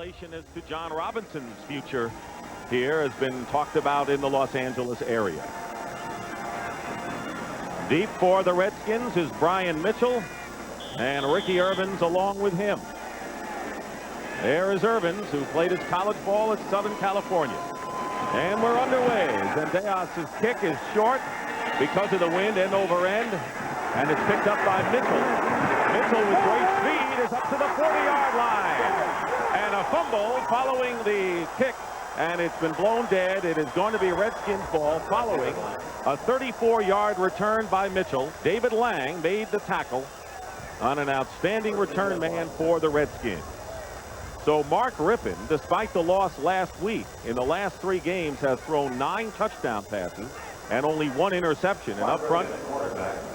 speculation as to John Robinson's future here has been talked about in the Los Angeles area. Deep for the Redskins is Brian Mitchell, and Ricky Irvins along with him. There is Irvins, who played his college ball at Southern California. And we're underway. Zendejas' kick is short because of the wind, end over end, and it's picked up by Mitchell. Mitchell with great speed is up to the 40-yard line. And a fumble following the kick, and it's been blown dead. It is going to be Redskins ball following a 34-yard return by Mitchell. David Lang made the tackle on an outstanding return man for the Redskins. So Mark Rippon, despite the loss last week, in the last 3 games has thrown 9 touchdown passes and only 1 interception. And up front,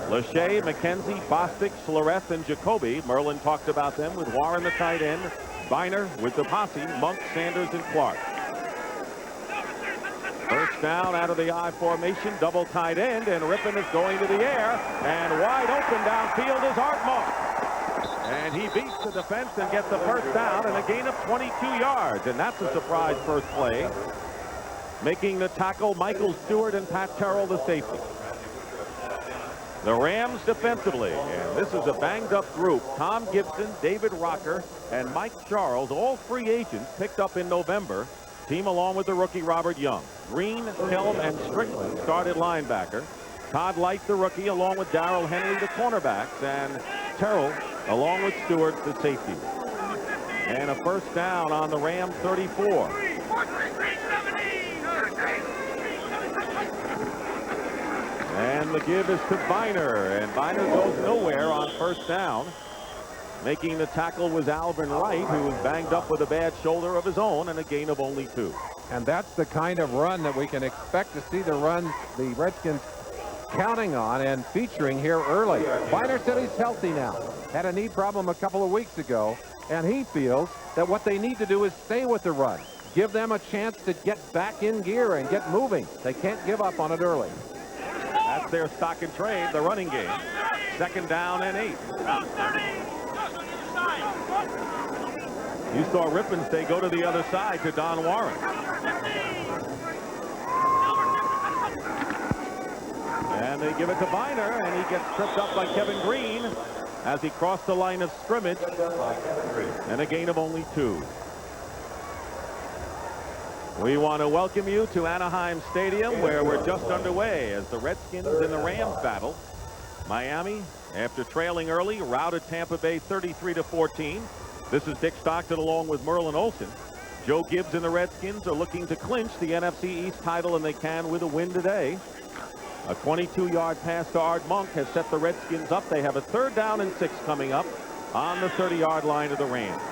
Lachey, McKenzie, Bostic, Schlereth, and Jacoby. Merlin talked about them with Warren the tight end, Biner with the posse, Monk, Sanders, and Clark. First down out of the I formation, double tight end, and Rippon is going to the air, and wide open downfield is Art Monk. And he beats the defense and gets the first down and a gain of 22 yards. And that's a surprise first play. Making the tackle, Michael Stewart and Pat Terrell, the safety. The Rams defensively, and this is a banged-up group. Tom Gibson, David Rocker, and Mike Charles, all free agents picked up in November. Team along with the rookie Robert Young. Green, Kelm, and Strickland started linebacker. Todd Light, the rookie, along with Darrell Henry, the cornerbacks, and Terrell, along with Stewart, the safety. And a first down on the Ram 34. And the give is to Biner, and Biner goes nowhere on first down. Making the tackle was Alvin Wright, who was banged up with a bad shoulder of his own, and a gain of only 2. And that's the kind of run that we can expect to see the Redskins counting on and featuring here early. Biner said he's healthy now. Had a knee problem a couple of weeks ago, and he feels that what they need to do is stay with the run. Give them a chance to get back in gear and get moving. They can't give up on it early. That's their stock and trade, the running game. Second down and 8. You saw Rippon say go to the other side to Don Warren. And they give it to Biner, and he gets tripped up by Kevin Green as he crossed the line of scrimmage, and a gain of only 2. We want to welcome you to Anaheim Stadium, where we're just underway as the Redskins and the Rams battle. Miami, after trailing early, routed Tampa Bay 33-14. This is Dick Stockton along with Merlin Olsen. Joe Gibbs and the Redskins are looking to clinch the NFC East title, and they can with a win today. A 22-yard pass to Art Monk has set the Redskins up. They have a 3rd down and 6 coming up on the 30-yard line of the Rams.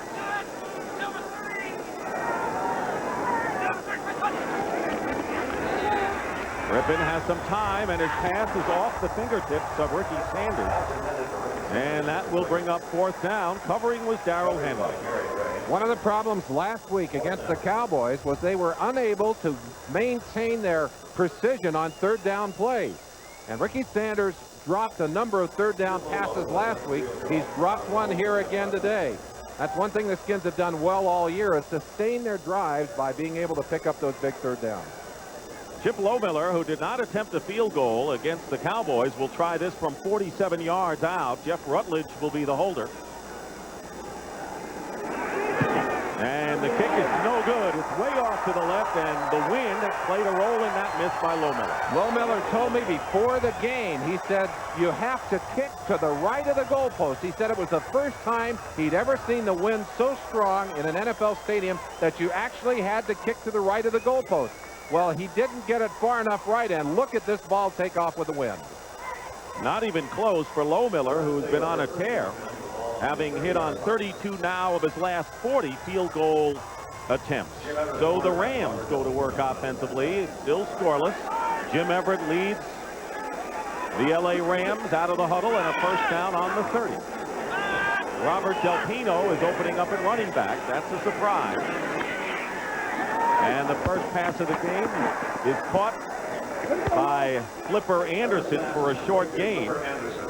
Rippon has some time, and his pass is off the fingertips of Ricky Sanders. And that will bring up 4th down. Covering was Darrell Henry. One of the problems last week against the Cowboys was they were unable to maintain their precision on 3rd down plays. And Ricky Sanders dropped a number of 3rd down passes last week. He's dropped one here again today. That's one thing the Skins have done well all year, is sustain their drives by being able to pick up those big 3rd downs. Chip Lohmiller, who did not attempt a field goal against the Cowboys, will try this from 47 yards out. Jeff Rutledge will be the holder. And the kick is no good. It's way off to the left, and the wind played a role in that miss by Lohmiller. Lohmiller told me before the game, he said, you have to kick to the right of the goalpost. He said it was the first time he'd ever seen the wind so strong in an NFL stadium that you actually had to kick to the right of the goalpost. Well, he didn't get it far enough right, and look at this ball take off with the wind. Not even close for Lohmiller, who's been on a tear, having hit on 32 now of his last 40 field goal attempts. So the Rams go to work offensively, still scoreless. Jim Everett leads the LA Rams out of the huddle, and a first down on the 30. Robert Del Pino is opening up at running back. That's a surprise. And the first pass of the game is caught by Flipper Anderson for a short gain.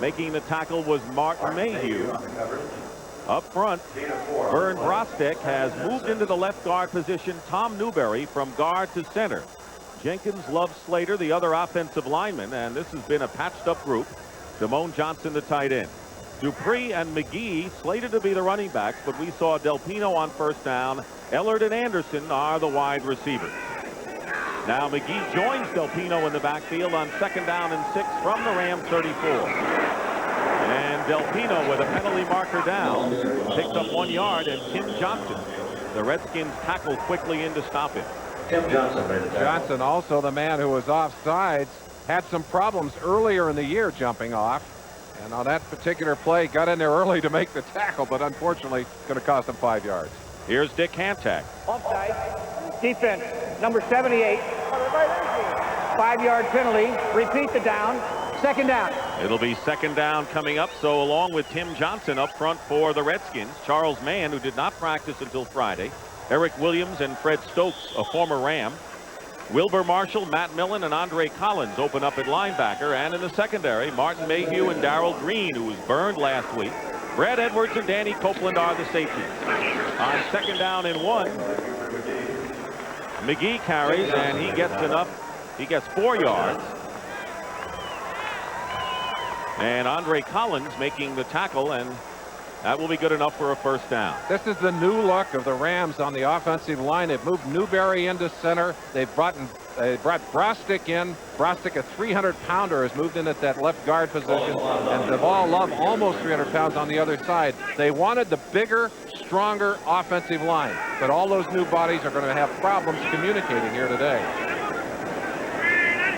Making the tackle was Mark Mayhew. Up front, Vern Brostek has moved into the left guard position. Tom Newberry from guard to center. Jenkins, Love, Slater, the other offensive linemen, and this has been a patched-up group. Damone Johnson, the tight end. Dupree and McGee slated to be the running backs, but we saw Del Pino on first down. Ellard and Anderson are the wide receivers. Now McGee joins Del Pino in the backfield on 2nd down and 6 from the Ram 34. And Del Pino with a penalty marker down picks up 1 yard, and Tim Johnson, the Redskins, tackle quickly in to stop him. Tim Johnson. Johnson, also the man who was offsides, had some problems earlier in the year jumping off. And on that particular play, got in there early to make the tackle, but unfortunately going to cost him 5 yards. Here's Dick Hantak. Offside. Defense, number 78. 5-yard penalty. Repeat the down. 2nd down. It'll be 2nd down coming up. So along with Tim Johnson up front for the Redskins, Charles Mann, who did not practice until Friday, Eric Williams and Fred Stokes, a former Ram, Wilbur Marshall, Matt Millen, and Andre Collins open up at linebacker. And in the secondary, Martin Mayhew and Darrell Green, who was burned last week. Brad Edwards and Danny Copeland are the safeties. On 2nd down and 1, McGee carries, and he gets enough. He gets 4 yards. And Andre Collins making the tackle, and that will be good enough for a 1st down. This is the new look of the Rams on the offensive line. They've moved Newberry into center. They brought Brostek in. Brostek, a 300-pounder, has moved in at that left guard position. And Duval Love, almost 300 pounds on the other side. They wanted the bigger, stronger offensive line. But all those new bodies are going to have problems communicating here today.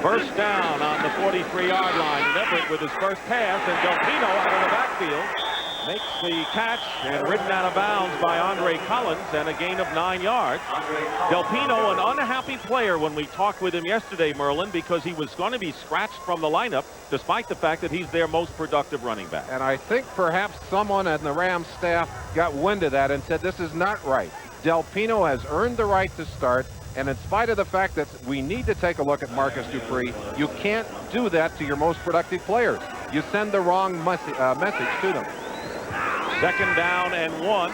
1st down on the 43-yard line. And Everett with his first pass, and Del Pino out of the backfield makes the catch and ridden out of bounds by Andre Collins, and a gain of 9 yards. Del Pino, an unhappy player when we talked with him yesterday, Merlin, because he was going to be scratched from the lineup, despite the fact that he's their most productive running back. And I think perhaps someone in the Rams staff got wind of that and said, this is not right. Del Pino has earned the right to start, and in spite of the fact that we need to take a look at Marcus Dupree, you can't do that to your most productive players. You send the wrong message to them. 2nd down and 1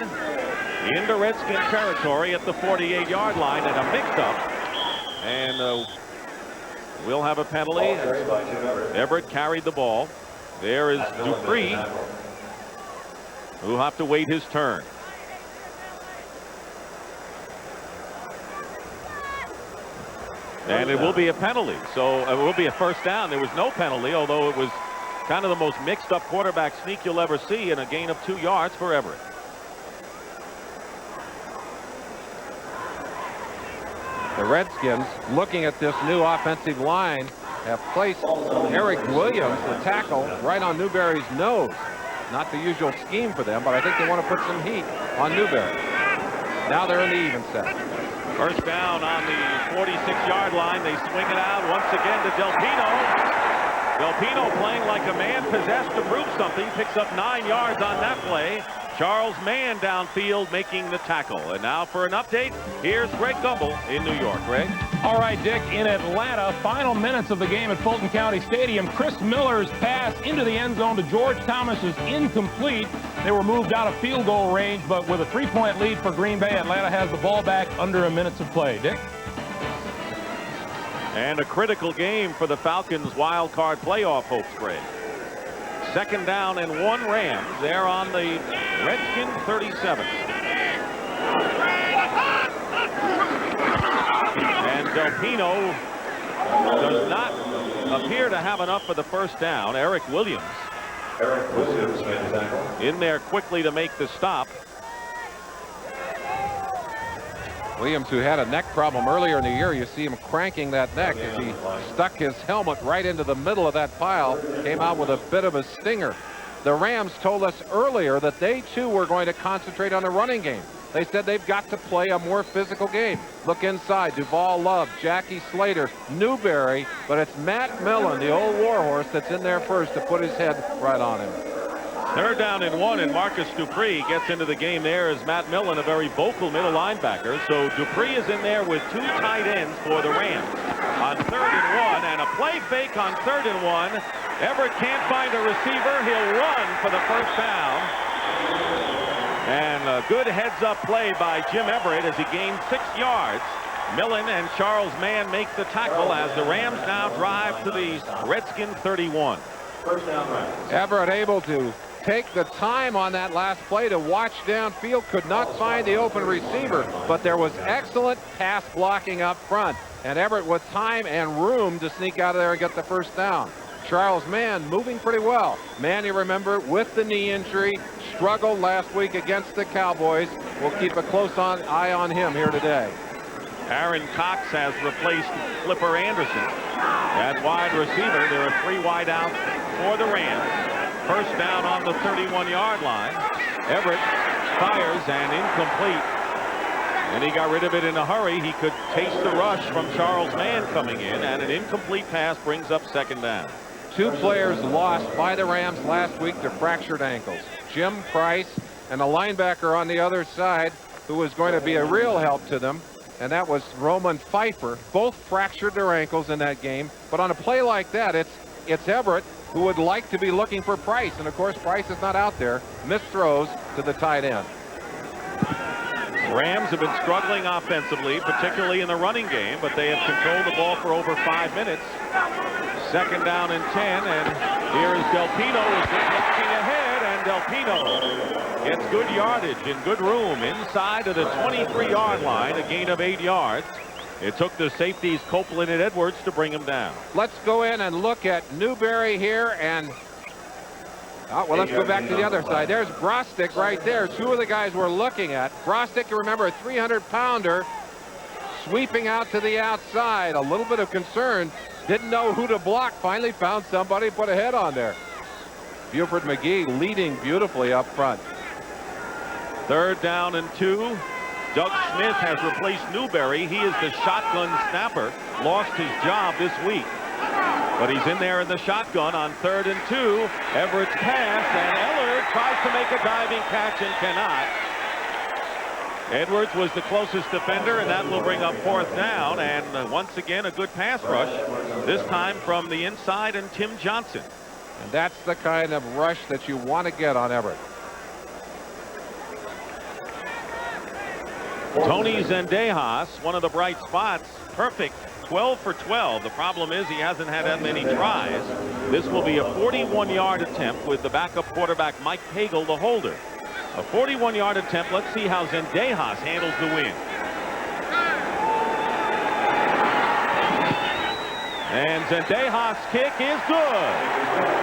into Redskin territory at the 48-yard line, and a mix-up. And we'll have a penalty. Everett carried the ball. There is Dupree, who will have to wait his turn. And it will be a penalty. So it will be a 1st down. There was no penalty, although it was kind of the most mixed-up quarterback sneak you'll ever see, and a gain of 2 yards for Everett. The Redskins, looking at this new offensive line, have placed Eric Williams, the tackle, right on Newberry's nose. Not the usual scheme for them, but I think they want to put some heat on Newberry. Now they're in the even set. 1st down on the 46-yard line. They swing it out once again to Del Pino. Del Pino playing like a man possessed to prove something. Picks up 9 yards on that play. Charles Mann downfield making the tackle. And now for an update, here's Greg Gumbel in New York. Greg? All right, Dick, in Atlanta, final minutes of the game at Fulton County Stadium. Chris Miller's pass into the end zone to George Thomas is incomplete. They were moved out of field goal range, but with a 3-point lead for Green Bay, Atlanta has the ball back under a minute of play. Dick? And a critical game for the Falcons' wild card playoff hopes, Greg. 2nd down and 1 Rams. They're on the Redskin 37. And Del Pino does not appear to have enough for the 1st down. Eric Williams in there quickly to make the stop. Williams, who had a neck problem earlier in the year, you see him cranking that neck as he stuck his helmet right into the middle of that pile, came out with a bit of a stinger. The Rams told us earlier that they too were going to concentrate on the running game. They said they've got to play a more physical game. Look inside, Duval Love, Jackie Slater, Newberry, but it's Matt Millen, the old warhorse, that's in there first to put his head right on him. 3rd down and 1, and Marcus Dupree gets into the game there as Matt Millen, a very vocal middle linebacker. So Dupree is in there with 2 tight ends for the Rams. On 3rd and 1, and a play fake on 3rd and 1. Everett can't find a receiver. He'll run for the 1st down. And a good heads-up play by Jim Everett as he gained 6 yards. Merlin and Charles Mann make the tackle as the Rams now drive to the Redskins 31. First down, Rams. Everett able to take the time on that last play to watch downfield. Could not find the open receiver, but there was excellent pass blocking up front. And Everett with time and room to sneak out of there and get the first down. Charles Mann moving pretty well. Mann, you remember, with the knee injury, struggled last week against the Cowboys. We'll keep a close eye on him here today. Aaron Cox has replaced Flipper Anderson. At wide receiver, there are 3 wideouts for the Rams. First down on the 31-yard line. Everett fires and incomplete. And he got rid of it in a hurry. He could taste the rush from Charles Mann coming in, and an incomplete pass brings up second down. 2 players lost by the Rams last week to fractured ankles. Jim Price and a linebacker on the other side who was going to be a real help to them, and that was Roman Pfeiffer. Both fractured their ankles in that game. But on a play like that, it's Everett who would like to be looking for Price. And, of course, Price is not out there. Missed throws to the tight end. Rams have been struggling offensively, particularly in the running game, but they have controlled the ball for over 5 minutes. Second down and 10, and here's Del Pino looking ahead, and Del Pino gets good yardage and good room inside of the 23-yard line, a gain of 8 yards. It took the safeties Copeland and Edwards to bring him down. Let's go in and look at Newberry here, and well, let's go back to the other side. There's Brostick right there. 2 of the guys we're looking at. Brostick, you remember, a 300-pounder sweeping out to the outside. A little bit of concern. Didn't know who to block. Finally found somebody, put a head on there. Buford McGee leading beautifully up front. Third down and 2. Doug Smith has replaced Newberry. He is the shotgun snapper. Lost his job this week. But he's in there in the shotgun on 3rd and 2. Everett's pass, and Eller tries to make a diving catch and cannot. Edwards was the closest defender, and that will bring up 4th down. And once again, a good pass rush, this time from the inside and Tim Johnson. And that's the kind of rush that you want to get on Everett. Tony Zendejas, one of the bright spots, perfect. 12 for 12. The problem is he hasn't had that many tries. This will be a 41-yard attempt with the backup quarterback Mike Pagel, the holder. A 41-yard attempt. Let's see how Zendejas handles the win. And Zendejas' kick is good.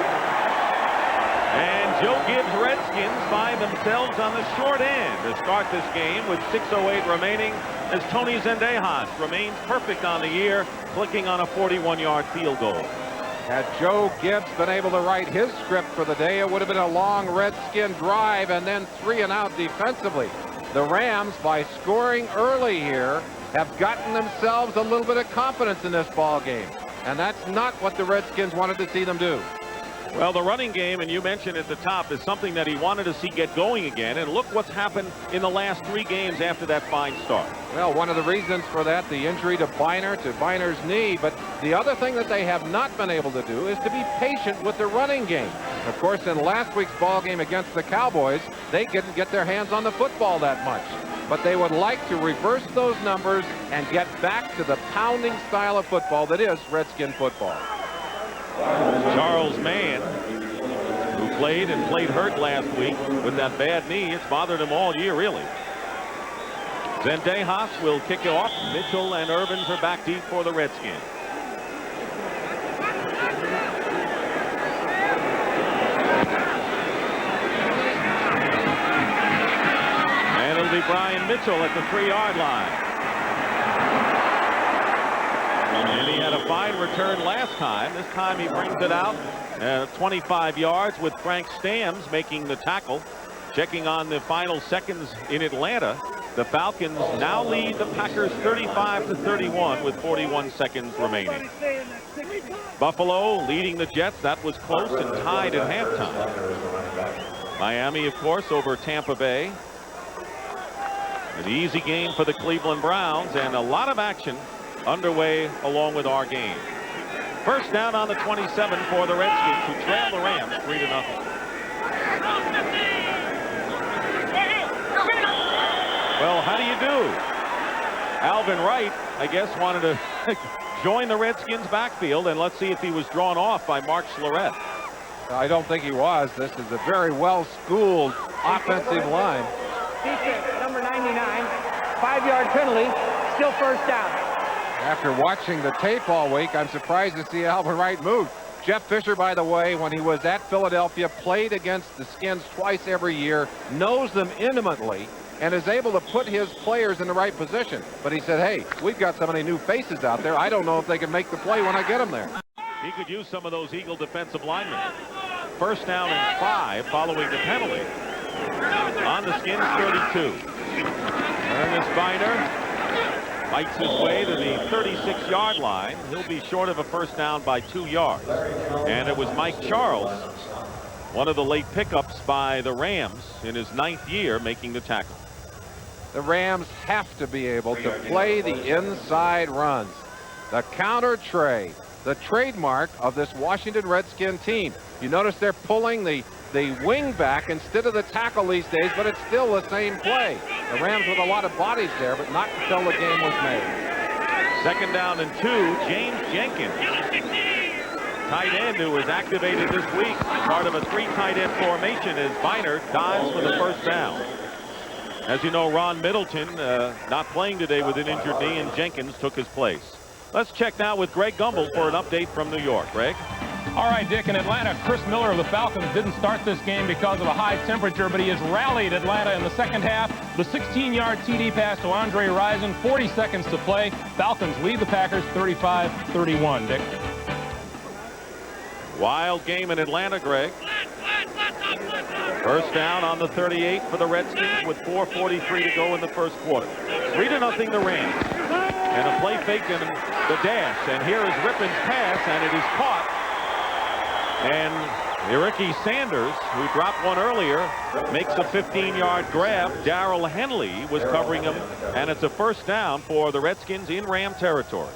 And Joe Gibbs' Redskins find themselves on the short end to start this game with 6:08 remaining, as Tony Zendejas remains perfect on the year, clicking on a 41-yard field goal. Had Joe Gibbs been able to write his script for the day, it would have been a long Redskin drive and then 3 and out defensively. The Rams, by scoring early here, have gotten themselves a little bit of confidence in this ball game. And that's not what the Redskins wanted to see them do. Well, the running game, and you mentioned at the top, is something that he wanted to see get going again. And look what's happened in the last 3 games after that fine start. Well, one of the reasons for that, the injury to Biner's knee. But the other thing that they have not been able to do is to be patient with the running game. Of course, in last week's ball game against the Cowboys, they couldn't get their hands on the football that much. But they would like to reverse those numbers and get back to the pounding style of football that is Redskin football. Charles Mann, who played hurt last week with that bad knee. It's bothered him all year, really. Zendejas will kick it off. Mitchell and Irvins are back deep for the Redskins. And it'll be Brian Mitchell at the 3-yard line. And he had a fine return last time. This time he brings it out 25 yards with Frank Stams making the tackle. Checking on the final seconds in Atlanta. The Falcons now lead the Packers 35-31 with 41 seconds remaining. Buffalo leading the Jets. That was close and tied at halftime. Miami, of course, over Tampa Bay. An easy game for the Cleveland Browns, and a lot of action underway along with our game. First down on the 27 for the Redskins, who trail the Rams 3-0. do? Alvin Wright, I guess, wanted to join the Redskins backfield, and let's see if he was drawn off by Mark Schlereth. I don't think he was. This is a very well-schooled offensive line. Defense, number 99, 5-yard penalty, still first down. After watching the tape all week, I'm surprised to see Alvin Wright move. Jeff Fisher, by the way, when he was at Philadelphia, played against the Skins twice every year, knows them intimately, and is able to put his players in the right position. But he said, hey, we've got so many new faces out there, I don't know if they can make the play when I get them there. He could use some of those Eagle defensive linemen. First down and 5 following the penalty on the Skins 32. Ernest Biner fights his way to the 36-yard line. He'll be short of a first down by 2 yards. And it was Mike Charles, one of the late pickups by the Rams in his 9th year, making the tackle. The Rams have to be able to play the inside runs. The counter tray, the trademark of this Washington Redskin team. You notice they're pulling the wing back instead of the tackle these days, but it's still the same play. The Rams with a lot of bodies there, but not until the game was made. Second down and 2, James Jenkins, tight end who was activated this week, part of a 3 tight end formation as Biner dives for the first down. As you know, Ron Middleton not playing today with an injured knee, and Jenkins took his place. Let's check now with Greg Gumbel for an update from New York. Greg? All right, Dick, in Atlanta, Chris Miller of the Falcons didn't start this game because of a high temperature, but he has rallied Atlanta in the second half. The 16-yard TD pass to Andre Rison, 40 seconds to play. Falcons lead the Packers 35-31, Dick. Wild game in Atlanta, Greg. First down on the 38 for the Redskins with 4:43 to go in the first quarter. 3-0 the Rams. And a play fake in the dash. And here is Rippon's pass, and it is caught. And Ricky Sanders, who dropped one earlier, makes a 15-yard grab. Darrell Henley was covering him, and it's a first down for the Redskins in Ram territory.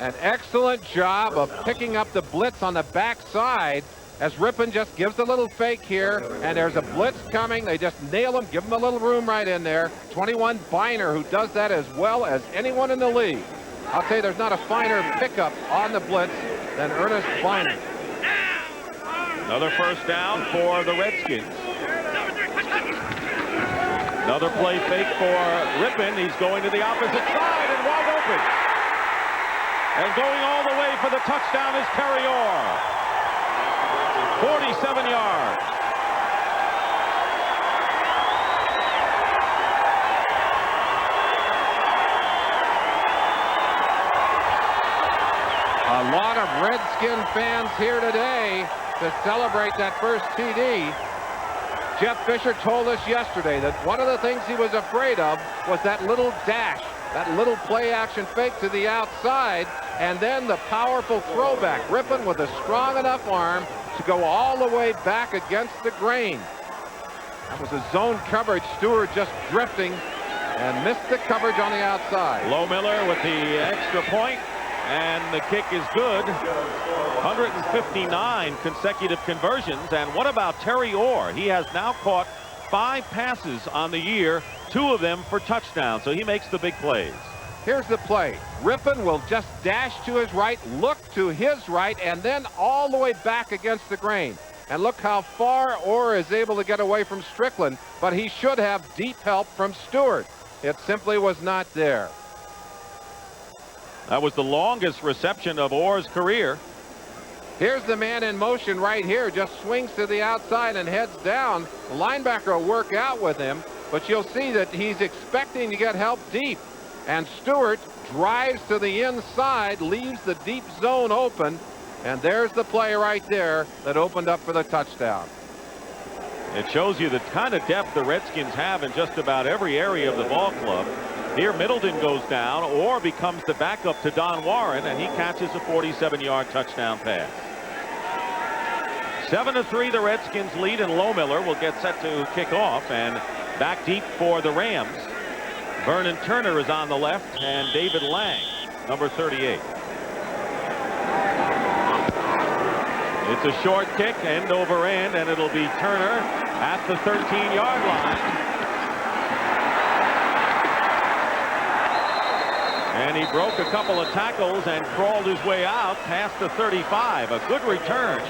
An excellent job of picking up the blitz on the backside as Rippon just gives a little fake here, and there's a blitz coming. They just nail him, give him a little room right in there. 21 Biner, who does that as well as anyone in the league. I'll tell you, there's not a finer pickup on the blitz than Ernest Biner. Another first down for the Redskins. Another play fake for Rippon. He's going to the opposite side and wide open. And going all the way for the touchdown is Terry Orr. 47 yards. A lot of Redskin fans here today to celebrate that first TD. Jeff Fisher told us yesterday that one of the things he was afraid of was that little dash, that little play action fake to the outside, and then the powerful throwback. Rippon with a strong enough arm to go all the way back against the grain. That was a zone coverage. Stewart just drifting and missed the coverage on the outside. Lohmiller with the extra point, and the kick is good. 159 consecutive conversions. And what about Terry Orr? He has now caught 5 passes on the year, 2 of them for touchdowns, so he makes the big plays. Here's the play. Rippon will just dash to his right, look to his right, and then all the way back against the grain. And look how far Orr is able to get away from Strickland, but he should have deep help from Stewart. It simply was not there. That was the longest reception of Orr's career. Here's the man in motion right here, just swings to the outside and heads down. The linebacker will work out with him, but you'll see that he's expecting to get help deep. And Stewart drives to the inside, leaves the deep zone open, and there's the play right there that opened up for the touchdown. It shows you the kind of depth the Redskins have in just about every area of the ball club. Here Middleton goes down, or becomes the backup to Don Warren, and he catches a 47-yard touchdown pass. 7-3 the Redskins lead, and Lohmiller will get set to kick off, and back deep for the Rams. Vernon Turner is on the left, and David Lang, number 38. It's a short kick, end over end, and it'll be Turner at the 13-yard line. And he broke a couple of tackles and crawled his way out past the 35. A good return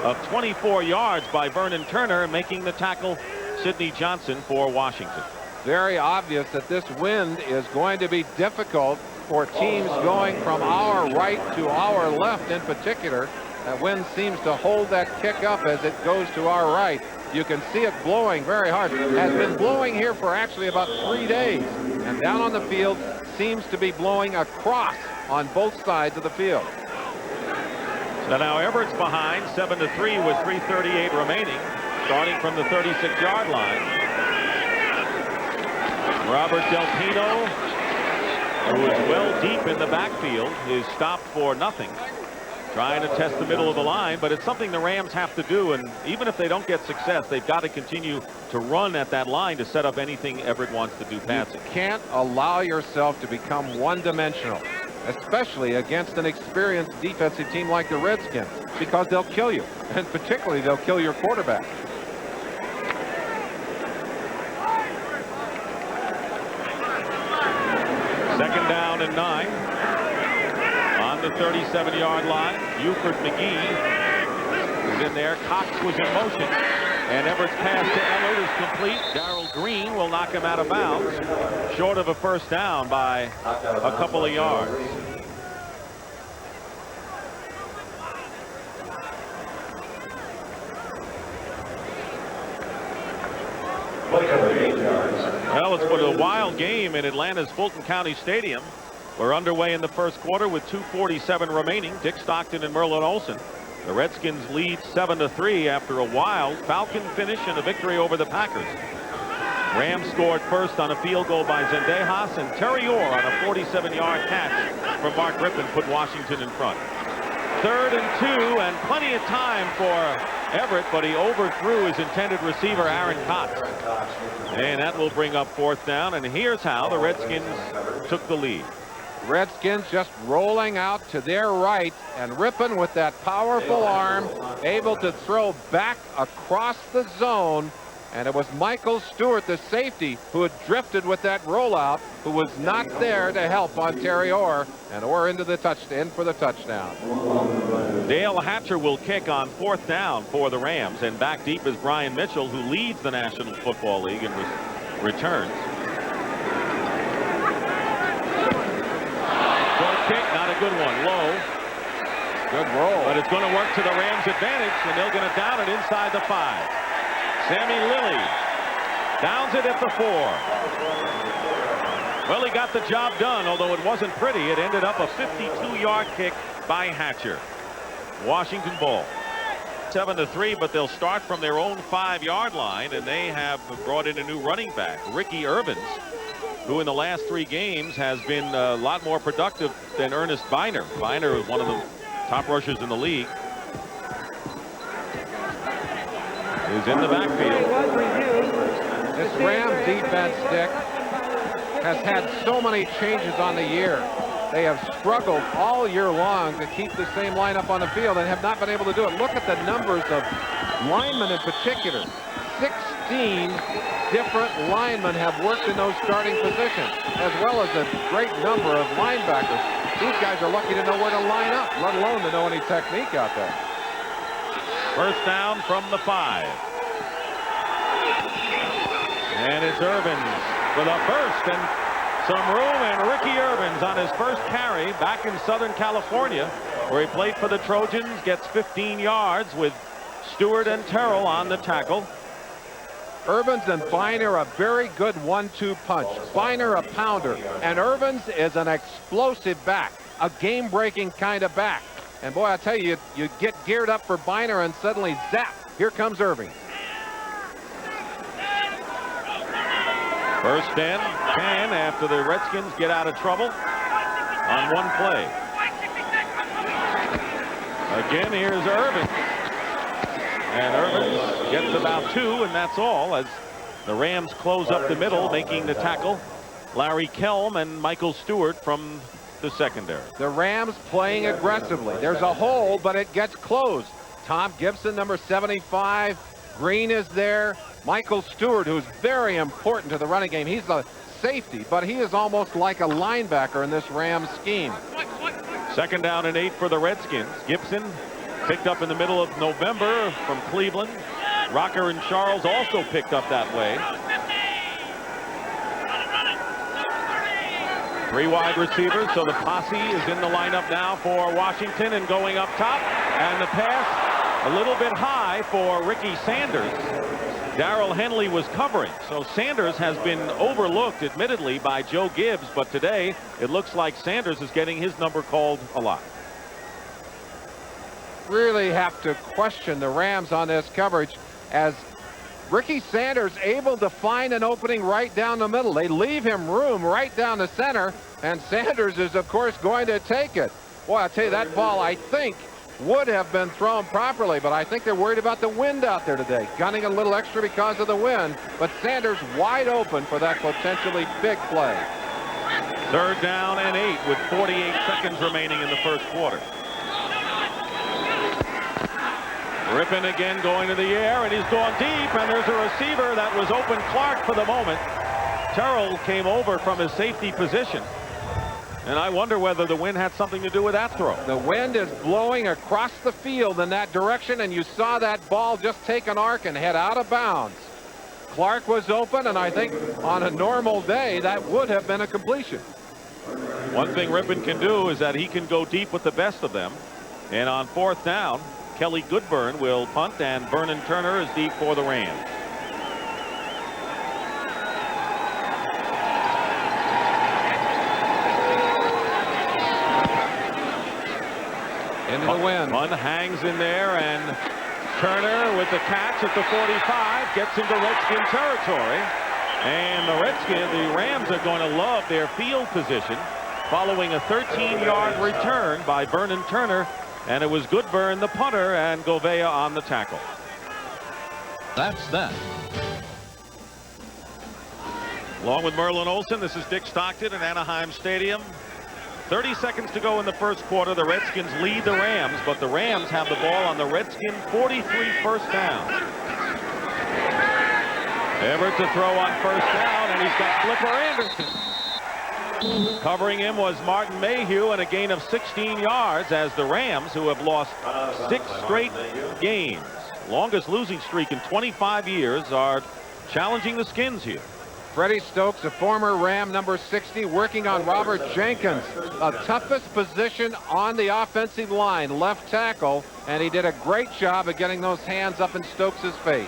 of 24 yards by Vernon Turner, making the tackle Sidney Johnson for Washington. Very obvious that this wind is going to be difficult for teams going from our right to our left in particular. That wind seems to hold that kick up as it goes to our right. You can see it blowing very hard. It has been blowing here for actually about 3 days. And down on the field seems to be blowing across on both sides of the field. So now Everett's behind 7-3 with 3:38 remaining, starting from the 36-yard line. Robert Del Pino, who is well deep in the backfield, is stopped for nothing, trying to test the middle of the line, but it's something the Rams have to do, and even if they don't get success, they've got to continue to run at that line to set up anything Everett wants to do passing. You can't allow yourself to become one-dimensional, especially against an experienced defensive team like the Redskins, because they'll kill you, and particularly they'll kill your quarterback. Second down and 9. On the 37-yard line, Buford McGee is in there. Cox was in motion, and Everett's pass to Ellard is complete. Darrell Green will knock him out of bounds, short of a first down by a couple of yards. Well, it's been a wild game in Atlanta's Fulton County Stadium. We're underway in the first quarter with 2:47 remaining. Dick Stockton and Merlin Olsen. The Redskins lead 7-3 after a wild Falcon finish and a victory over the Packers. Rams scored first on a field goal by Zendejas, and Terry Orr on a 47-yard catch from Mark Rippon put Washington in front. 3rd and 2, and plenty of time for Everett, but he overthrew his intended receiver, Aaron Cox. And that will bring up 4th down, and here's how the Redskins took the lead. Redskins just rolling out to their right, and Rippon with that powerful arm able to throw back across the zone, and it was Michael Stewart, the safety, who had drifted with that rollout, who was not there to help on Terry Orr, and Orr into the touchdown for the touchdown. Dale Hatcher will kick on 4th down for the Rams, and back deep is Brian Mitchell, who leads the National Football League in returns. Kick, not a good one, low. Good roll. But it's going to work to the Rams' advantage, and they're going to down it inside the 5. Sammy Lilly downs it at the 4. Well, he got the job done, although it wasn't pretty. It ended up a 52-yard kick by Hatcher. Washington ball. 7-3, but they'll start from their own 5-yard line, and they have brought in a new running back, Ricky Urbans, who in the last 3 games has been a lot more productive than Ernest Biner. Biner is one of the top rushers in the league. He's in the backfield. This Ram defense, Dick, has had so many changes on the year. They have struggled all year long to keep the same lineup on the field and have not been able to do it. Look at the numbers of linemen in particular. 16 different linemen have worked in those starting positions, as well as a great number of linebackers. These guys are lucky to know where to line up, let alone to know any technique out there. First down from the 5. And it's Urbans for the first, and some room, and Ricky Urbans on his first carry back in Southern California, where he played for the Trojans, gets 15 yards with Stewart and Terrell on the tackle. Urbans and Biner a very good 1-2 punch. Biner a pounder, and Urbans is an explosive back, a game-breaking kind of back. And boy, I tell you, you get geared up for Biner and suddenly zap, here comes Irving. First and 10 after the Redskins get out of trouble on one play. Again, here's Urbans. And Urbans gets about 2, and that's all, as the Rams close up the middle, making the tackle Larry Kelm and Michael Stewart from the secondary. The Rams playing aggressively. There's a hole, but it gets closed. Tom Gibson, number 75. Green is there. Michael Stewart, who's very important to the running game. He's the safety, but he is almost like a linebacker in this Rams scheme. 2nd down and 8 for the Redskins. Gibson picked up in the middle of November from Cleveland. Rocker and Charles also picked up that way. 3 wide receivers, so the posse is in the lineup now for Washington and going up top. And the pass a little bit high for Ricky Sanders. Darrell Henley was covering, so Sanders has been overlooked, admittedly, by Joe Gibbs, but today it looks like Sanders is getting his number called a lot. Really have to question the Rams on this coverage, as Ricky Sanders able to find an opening right down the middle. They leave him room right down the center, and Sanders is, of course, going to take it. Boy, I'll tell you, that ball, I think, would have been thrown properly, but I think they're worried about the wind out there today. Gunning a little extra because of the wind, but Sanders wide open for that potentially big play. 3rd down and 8 with 48 seconds remaining in the first quarter. Rippon again going to the air, and he's gone deep, and there's a receiver that was open. Clark for the moment. Terrell came over from his safety position, and I wonder whether the wind had something to do with that throw. The wind is blowing across the field in that direction, and you saw that ball just take an arc and head out of bounds. Clark was open, and I think on a normal day that would have been a completion. One thing Rippon can do is that he can go deep with the best of them, and on 4th down, Kelly Goodburn will punt, and Vernon Turner is deep for the Rams. Into the wind. One hangs in there, and Turner with the catch at the 45 gets into Redskin territory. And the Rams are going to love their field position following a 13-yard return by Vernon Turner. And it was Goodburn, the punter, and Govea on the tackle. That's that. Along with Merlin Olsen, this is Dick Stockton at Anaheim Stadium. 30 seconds to go in the first quarter. The Redskins lead the Rams, but the Rams have the ball on the Redskin 43 first down. Everett to throw on 1st down, and he's got Flipper Anderson. Covering him was Martin Mayhew, and a gain of 16 yards as the Rams, who have lost 6 straight games, longest losing streak in 25 years, are challenging the Skins here. Freddie Stokes, a former Ram, number 60, working on Robert Jenkins, a toughest position on the offensive line, left tackle, and he did a great job of getting those hands up in Stokes' face.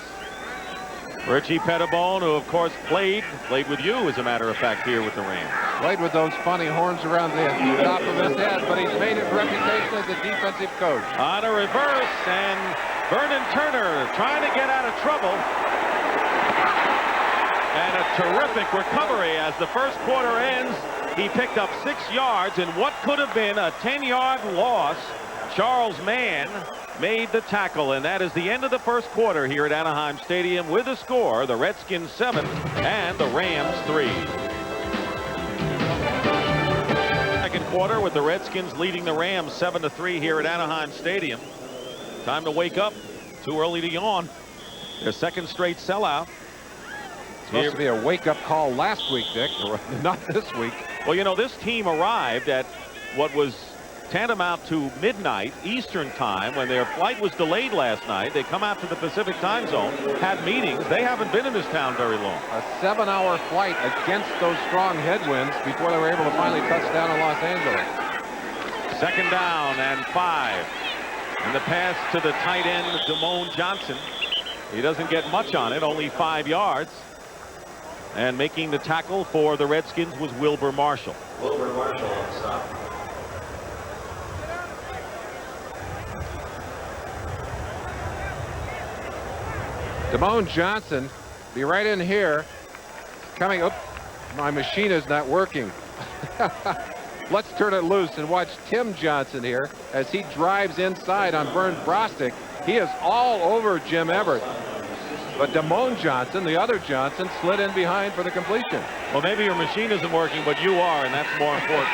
Richie Pettibone, who of course played with you, as a matter of fact, here with the Rams. Played with those funny horns around the top of his head, but he's made his reputation as a defensive coach. On a reverse, and Vernon Turner trying to get out of trouble. And a terrific recovery as the first quarter ends. He picked up 6 yards in what could have been a 10-yard loss. Charles Mann made the tackle, and that is the end of the first quarter here at Anaheim Stadium with a score, the Redskins 7 and the Rams 3. Second quarter with the Redskins leading the Rams 7-3 here at Anaheim Stadium. Time to wake up. Too early to yawn. Their 2nd straight sellout. Supposed to be a wake-up call last week, Dick, not this week. Well, you know, this team arrived at what was tantamount to midnight Eastern time when their flight was delayed last night. They come out to the Pacific time zone, had meetings. They haven't been in this town very long. A 7-hour flight against those strong headwinds before they were able to finally touch down in Los Angeles. 2nd down and 5. And the pass to the tight end, Damone Johnson. He doesn't get much on it, only 5 yards. And making the tackle for the Redskins was Wilbur Marshall. Wilbur Marshall on stop. Damone Johnson, be right in here. Coming up. My machine is not working. Let's turn it loose and watch Tim Johnson here as he drives inside on Vern Brostick. He is all over Jim Everett. But Damone Johnson, the other Johnson, slid in behind for the completion. Well, maybe your machine isn't working, but you are, and that's more important.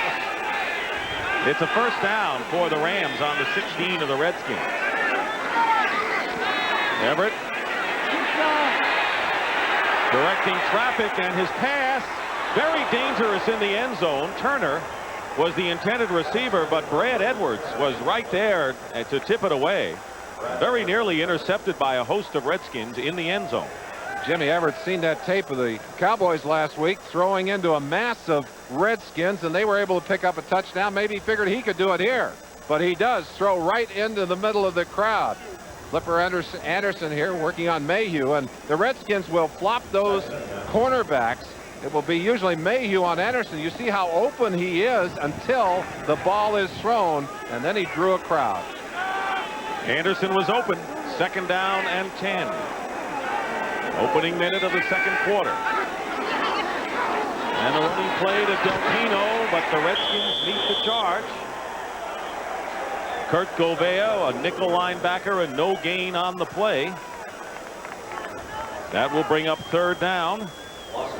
It's a 1st down for the Rams on the 16 of the Redskins. Everett directing traffic, and his pass Very dangerous in the end zone. Turner was the intended receiver, but Brad Edwards was right there to tip it away. Very nearly intercepted by a host of Redskins in the end zone. Jimmy Everett's seen that tape of the Cowboys last week throwing into a mass of Redskins, and they were able to pick up a touchdown. Maybe he figured he could do it here, but he does throw right into the middle of the crowd. Flipper Anderson here working on Mayhew, and the Redskins will flop those cornerbacks. It will be usually Mayhew on Anderson. You see how open he is until the ball is thrown, and then he drew a crowd. Anderson was open. 2nd down and 10. Opening minute of the 2nd quarter. And a running play to Del Pino, but the Redskins meet the charge. Kurt Govea, a nickel linebacker, and no gain on the play. That will bring up 3rd down.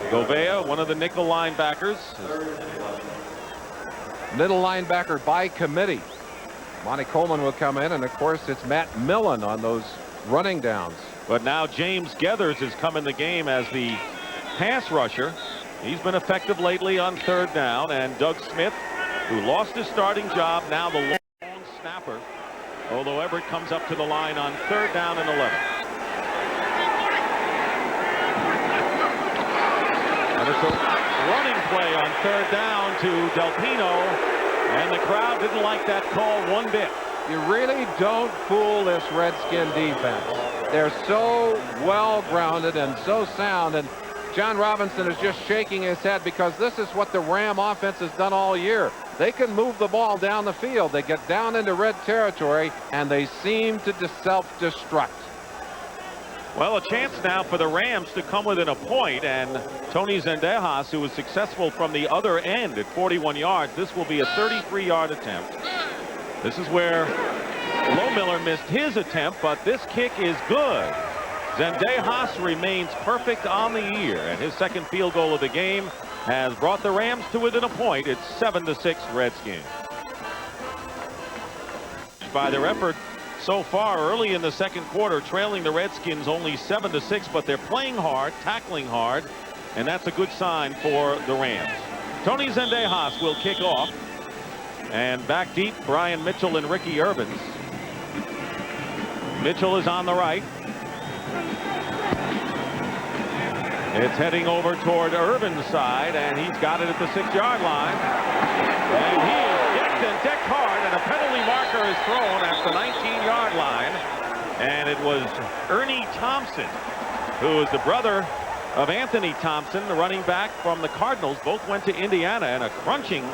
Govea, one of the nickel linebackers. Middle linebacker by committee. Monty Coleman will come in, and of course it's Matt Millen on those running downs. But now James Geathers has come in the game as the pass rusher. He's been effective lately on 3rd down, and Doug Smith, who lost his starting job, now the long snapper, although Everett comes up to the line on 3rd down and 11. And it's a running play on 3rd down to Del Pino, and the crowd didn't like that call one bit. You really don't fool this Redskin defense. They're so well grounded and so sound, and John Robinson is just shaking his head because this is what the Ram offense has done all year. They can move the ball down the field. They get down into red territory, and they seem to self-destruct. Well, a chance now for the Rams to come within a point, and Tony Zendejas, who was successful from the other end at 41 yards, this will be a 33-yard attempt. This is where Lohmiller missed his attempt, but this kick is good. Zendejas remains perfect on the year, and his 2nd field goal of the game has brought the Rams to within a point. It's 7-6 Redskins. By their effort so far early in the 2nd quarter, trailing the Redskins only 7-6, but they're playing hard, tackling hard, and that's a good sign for the Rams. Tony Zendejas will kick off, and back deep, Brian Mitchell and Ricky Urbans. Mitchell is on the right. It's heading over toward Urban's side, and he's got it at the 6-yard line. And he is decked and decked hard, and a penalty marker is thrown at the 19-yard line. And it was Ernie Thompson, who is the brother of Anthony Thompson, the running back from the Cardinals. Both went to Indiana, and a crunching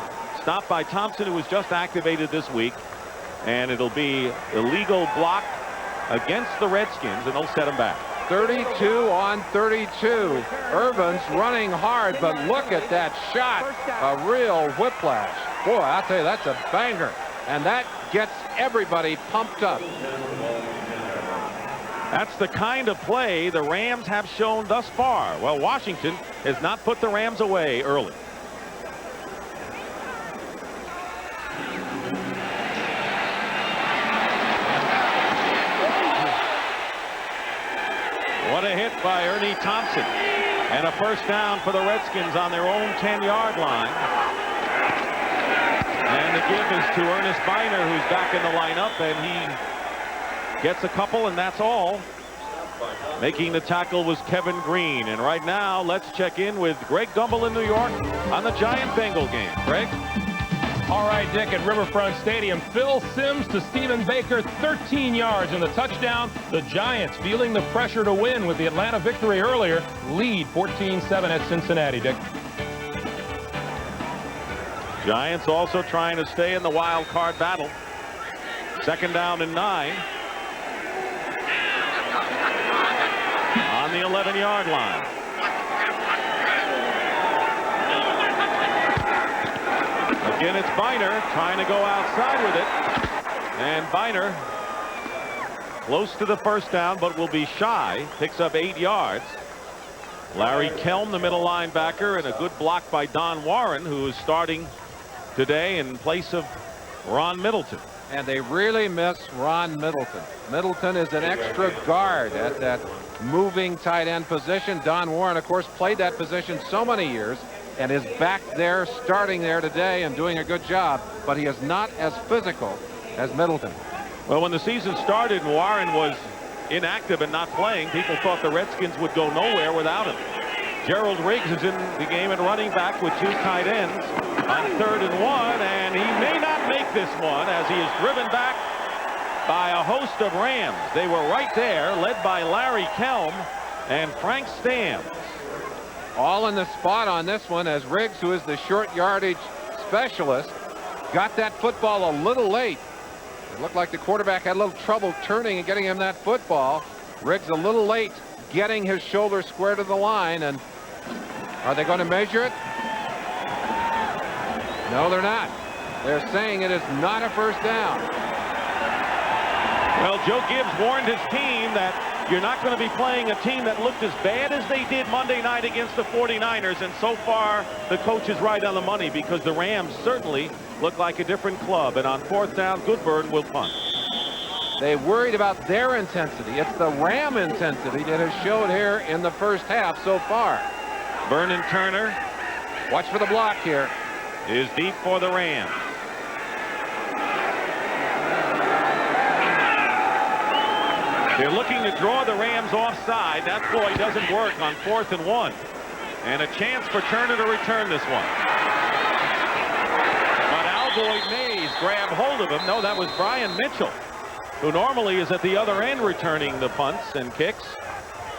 stop by Thompson, who was just activated this week. And it'll be illegal block against the Redskins, and they'll set him back. 32 on 32. Urbans running hard, but look at that shot. A real whiplash. Boy, I'll tell you, that's a banger. And that gets everybody pumped up. That's the kind of play the Rams have shown thus far. Well, Washington has not put the Rams away early. What a hit by Ernie Thompson. And a 1st down for the Redskins on their own 10-yard line. And the give is to Ernest Biner, who's back in the lineup, and he gets a couple, and that's all. Making the tackle was Kevin Green. And right now, let's check in with Greg Gumbel in New York on the Giant-Bengal game. Greg? All right, Dick, at Riverfront Stadium, Phil Simms to Stephen Baker, 13 yards in the touchdown. The Giants, feeling the pressure to win with the Atlanta victory earlier, lead 14-7 at Cincinnati, Dick. Giants also trying to stay in the wild card battle. 2nd down and 9. On the 11-yard line. Again, it's Biner trying to go outside with it. And Biner close to the 1st down, but will be shy. Picks up 8 yards. Larry Kelm, the middle linebacker, and a good block by Don Warren, who is starting today in place of Ron Middleton. And they really miss Ron Middleton. Middleton is an extra guard at that moving tight end position. Don Warren, of course, played that position so many years. and is back there, starting there today and doing a good job, but he is not as physical as Middleton. Well, when the season started and Warren was inactive and not playing, people thought the Redskins would go nowhere without him. Gerald Riggs is in the game at running back with 2 tight ends on 3rd and 1, and he may not make this one as he is driven back by a host of Rams. They were right there, led by Larry Kelm and Frank Stamms. All in the spot on this one as Riggs, who is the short yardage specialist, got that football a little late. It looked like the quarterback had a little trouble turning and getting him that football. Riggs a little late getting his shoulder square to the line, and are they going to measure it? No, they're not. They're saying it is not a first down. Well, Joe Gibbs warned his team that you're not going to be playing a team that looked as bad as they did Monday night against the 49ers, and so far the coach is right on the money because the Rams certainly look like a different club, and on 4th down, Goodburn will punt. They worried about their intensity. It's the Ram intensity that has showed here in the first half so far. Vernon Turner, watch for the block here, is deep for the Rams. They're looking to draw the Rams offside. That ploy doesn't work on 4th and 1. And a chance for Turner to return this one. But Alboyd Mays grabbed hold of him. No, that was Brian Mitchell, who normally is at the other end returning the punts and kicks.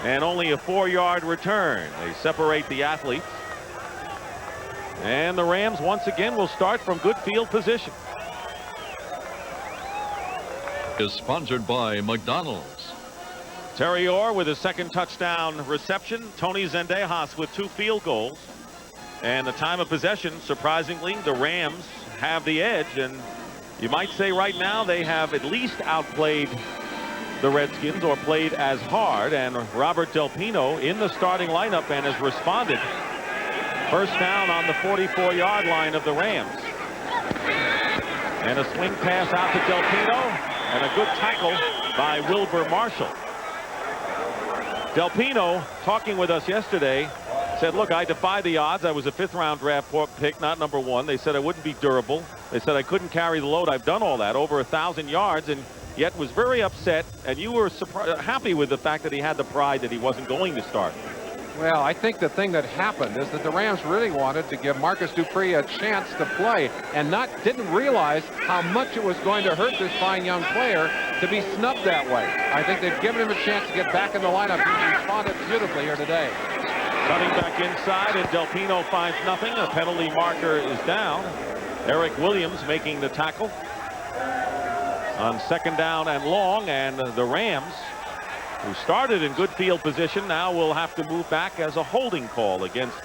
And only a 4-yard return. They separate the athletes. And the Rams once again will start from good field position. Is sponsored by McDonald's. Terry Orr with his 2nd touchdown reception. Tony Zendejas with 2 field goals. And the time of possession, surprisingly, the Rams have the edge. And you might say right now they have at least outplayed the Redskins or played as hard. And Robert Del Pino in the starting lineup and has responded. First down on the 44-yard line of the Rams. And a swing pass out to Del Pino. And a good tackle by Wilbur Marshall. Del Pino, talking with us yesterday, said, look, I defy the odds. I was a 5th-round draft pick, not number 1. They said I wouldn't be durable. They said I couldn't carry the load. I've done all that, over 1,000 yards, and yet was very upset. And you were happy with the fact that he had the pride that he wasn't going to start. Well, I think the thing that happened is that the Rams really wanted to give Marcus Dupree a chance to play and didn't realize how much it was going to hurt this fine young player to be snubbed that way. I think they've given him a chance to get back in the lineup. He's responded beautifully here today. Cutting back inside, and Del Pino finds nothing. A penalty marker is down. Eric Williams making the tackle on 2nd down and long, and the Rams, who started in good field position, now will have to move back as a holding call against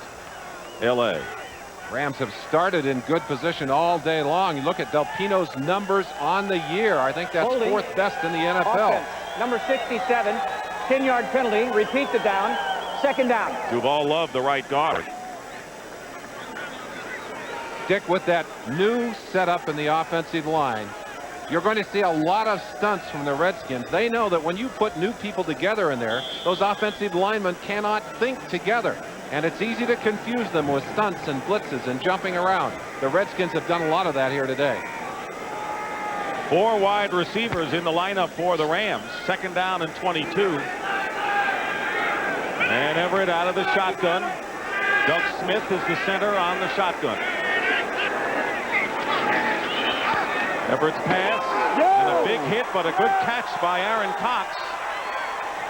L.A. Rams have started in good position all day long. You look at Del Pino's numbers on the year. I think that's holding. 4th best in the NFL. Offense. Number 67, 10-yard penalty. Repeat the down. 2nd down. Duval Love, the right guard. Dick, with that new setup in the offensive line, you're going to see a lot of stunts from the Redskins. They know that when you put new people together in there, those offensive linemen cannot think together. And it's easy to confuse them with stunts and blitzes and jumping around. The Redskins have done a lot of that here today. 4 wide receivers in the lineup for the Rams. 2nd down and 22. And Everett out of the shotgun. Doug Smith is the center on the shotgun. Everett's pass, and a big hit, but a good catch by Aaron Cox.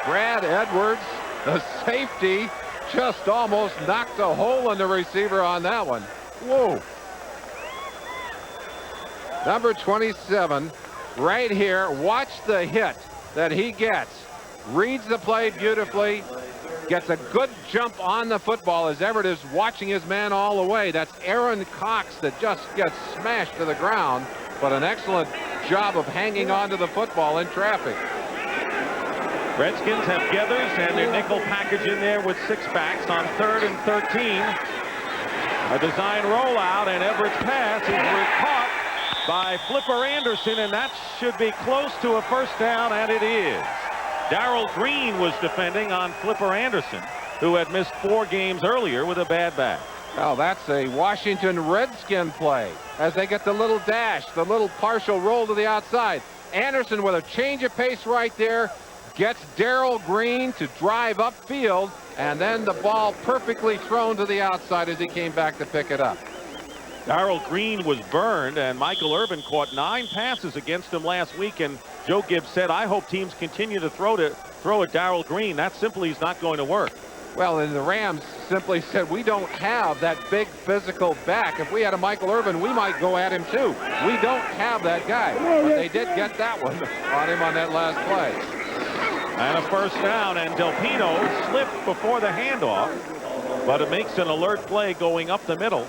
Brad Edwards, the safety, just almost knocked a hole in the receiver on that one. Whoa. Number 27, right here. Watch the hit that he gets. Reads the play beautifully. Gets a good jump on the football as Everett is watching his man all the way. That's Aaron Cox that just gets smashed to the ground. But an excellent job of hanging on to the football in traffic. Redskins have Geathers and their nickel package in there with 6 backs on 3rd and 13. A design rollout, and Everett's pass is caught by Flipper Anderson, and that should be close to a first down, and it is. Darrell Green was defending on Flipper Anderson, who had missed 4 games earlier with a bad back. Well, that's a Washington Redskin play as they get the little dash, the little partial roll to the outside. Anderson with a change of pace right there gets Darrell Green to drive upfield, and then the ball perfectly thrown to the outside as he came back to pick it up. Darrell Green was burned, and Michael Irvin caught 9 passes against him last week, and Joe Gibbs said, I hope teams continue to throw at Darrell Green. That simply is not going to work. Well, and the Rams simply said, we don't have that big physical back. If we had a Michael Irvin, we might go at him too. We don't have that guy. But they did get that one on him on that last play. And a first down, and Del Pino slipped before the handoff, but it makes an alert play going up the middle.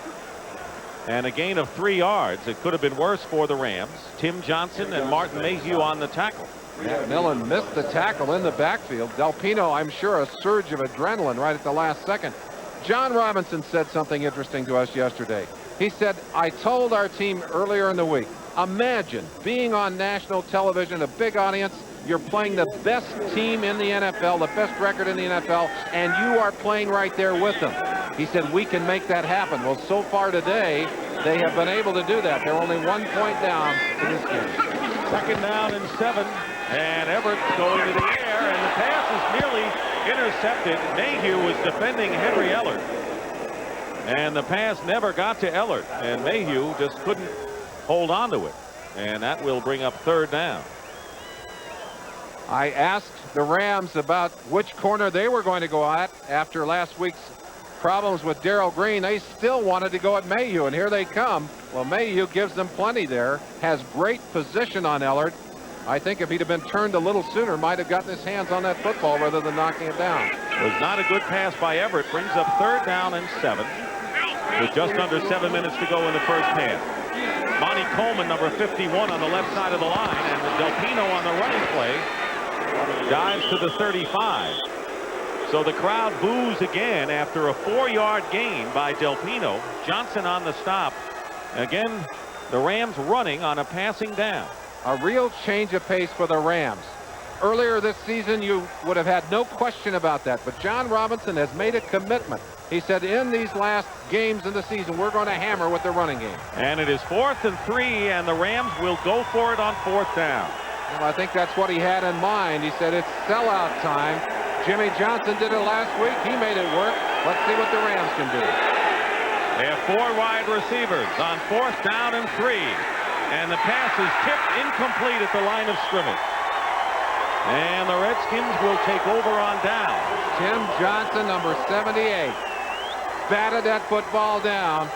And a gain of 3 yards. It could have been worse for the Rams. Tim Johnson and Martin Mayhew on the tackle. Matt Millen missed the tackle in the backfield. Del Pino, I'm sure, a surge of adrenaline right at the last second. John Robinson said something interesting to us yesterday. He said, I told our team earlier in the week, imagine being on national television, a big audience, you're playing the best team in the NFL, the best record in the NFL, and you are playing right there with them. He said, we can make that happen. Well, so far today, they have been able to do that. They're only 1 point down in this game. 2nd down and 7. And Everett going to the air, and the pass is nearly intercepted. Mayhew was defending Henry Ellard, and the pass never got to Ellard, and Mayhew just couldn't hold on to it, and that will bring up 3rd down. I asked the Rams about which corner they were going to go at after last week's problems with Darrell Green. They still wanted to go at Mayhew, and here they come. Well, Mayhew gives them plenty there, has great position on Ellard. I think if he'd have been turned a little sooner, might have gotten his hands on that football rather than knocking it down. Was not a good pass by Everett. Brings up 3rd down and 7 with just under 7 minutes to go in the first half. Monty Coleman, number 51, on the left side of the line, and Del Pino on the running play dives to the 35. So the crowd boos again after a 4-yard gain by Del Pino. Johnson on the stop. Again, the Rams running on a passing down. A real change of pace for the Rams. Earlier this season, you would have had no question about that, but John Robinson has made a commitment. He said in these last games in the season, we're going to hammer with the running game. And it is 4th and 3, and the Rams will go for it on 4th down. Well, I think that's what he had in mind. He said it's sellout time. Jimmy Johnson did it last week. He made it work. Let's see what the Rams can do. They have 4 wide receivers on 4th down and 3. And the pass is tipped incomplete at the line of scrimmage. And the Redskins will take over on down. Tim Johnson, number 78, batted that football down.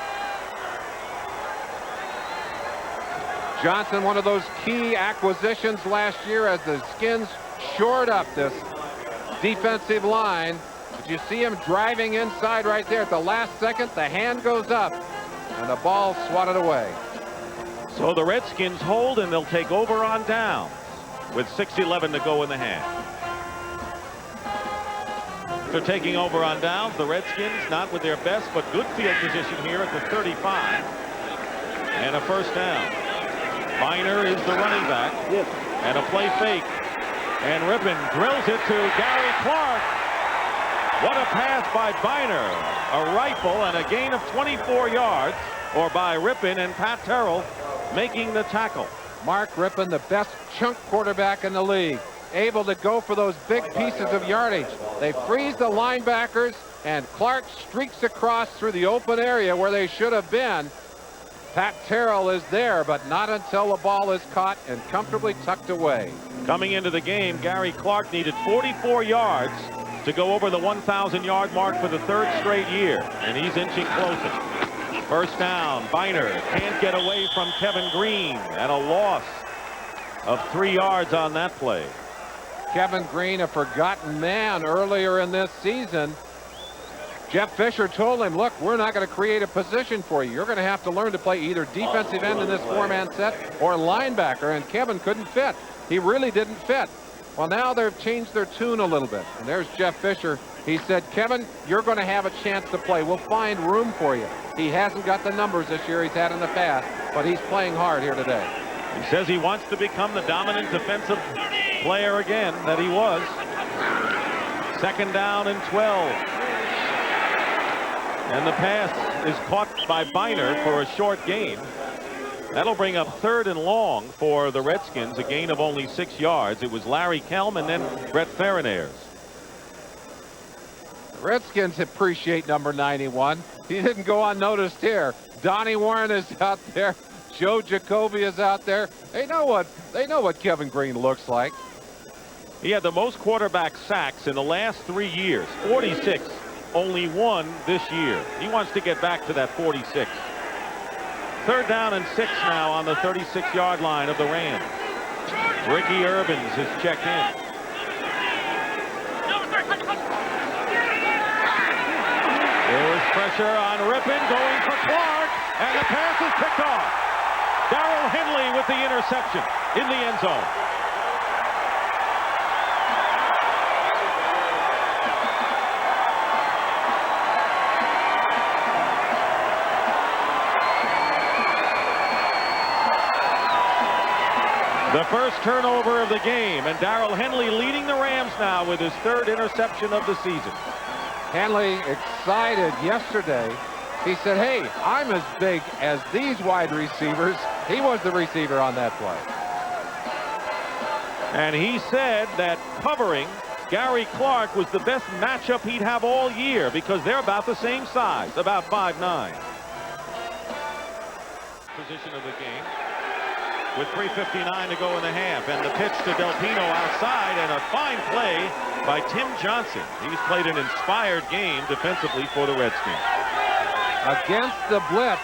Johnson, one of those key acquisitions last year as the Skins shored up this defensive line. But you see him driving inside right there at the last second. The hand goes up, and the ball swatted away. So the Redskins hold, and they'll take over on downs with 6:11 to go in the half. They're taking over on downs. The Redskins not with their best, but good field position here at the 35. And a first down. Biner is the running back. And a play fake. And Rippon drills it to Gary Clark. What a pass by Biner. A rifle and a gain of 24 yards, or by Rippon, and Pat Terrell making the tackle. Mark Rippon, the best chunk quarterback in the league, able to go for those big pieces of yardage. They freeze the linebackers, and Clark streaks across through the open area where they should have been. Pat Terrell is there, but not until the ball is caught and comfortably tucked away. Coming into the game, Gary Clark needed 44 yards to go over the 1,000-yard mark for the 3rd straight year, and he's inching closer. First down. Biner can't get away from Kevin Green, and a loss of 3 yards on that play. Kevin Green, a forgotten man earlier in this season. Jeff Fisher told him, look, we're not going to create a position for you. You're going to have to learn to play either defensive end in this 4-man set or linebacker, and Kevin couldn't fit. He really didn't fit. Well, now they've changed their tune a little bit, and there's Jeff Fisher. He said, Kevin, you're going to have a chance to play. We'll find room for you. He hasn't got the numbers this year he's had in the past, but he's playing hard here today. He says he wants to become the dominant defensive player again that he was. 2nd down and 12. And the pass is caught by Biner for a short gain. That'll bring up 3rd and long for the Redskins, a gain of only 6 yards. It was Larry Kelm and then Brett Ferinaires. Redskins appreciate number 91. He didn't go unnoticed here. Donnie Warren is out there. Joe Jacoby is out there. They know what Kevin Green looks like. He had the most quarterback sacks in the last 3 years, 46. Only 1 this year. He wants to get back to that 46. 3rd down and 6 now on the 36-yard line of the Rams. Ricky Urbans is checked in. There was pressure on Rippon going for Clark, and the pass is picked off. Darrell Henley with the interception in the end zone. The first turnover of the game, and Darrell Henley leading the Rams now with his 3rd interception of the season. Henley excited yesterday. He said, hey, I'm as big as these wide receivers. He was the receiver on that play. And he said that covering Gary Clark was the best matchup he'd have all year because they're about the same size, about 5'9". Position of the game with 3:59 to go in the half, and the pitch to Del Pino outside, and a fine play by Tim Johnson. He's played an inspired game defensively for the Redskins. Against the blitz,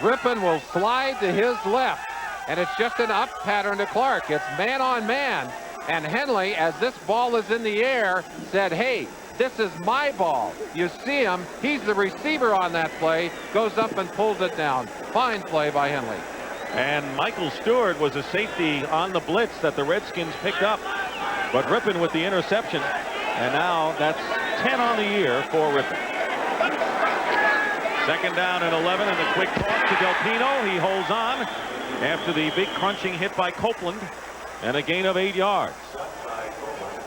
Rippon will slide to his left, and it's just an up pattern to Clark. It's man on man, and Henley, as this ball is in the air, said, hey, this is my ball. You see him, he's the receiver on that play, goes up and pulls it down. Fine play by Henley. And Michael Stewart was a safety on the blitz that the Redskins picked up. But Rippon with the interception, and now that's 10 on the year for Rippon. 2nd down and 11, and a quick toss to Del Pino. He holds on after the big crunching hit by Copeland, and a gain of 8 yards.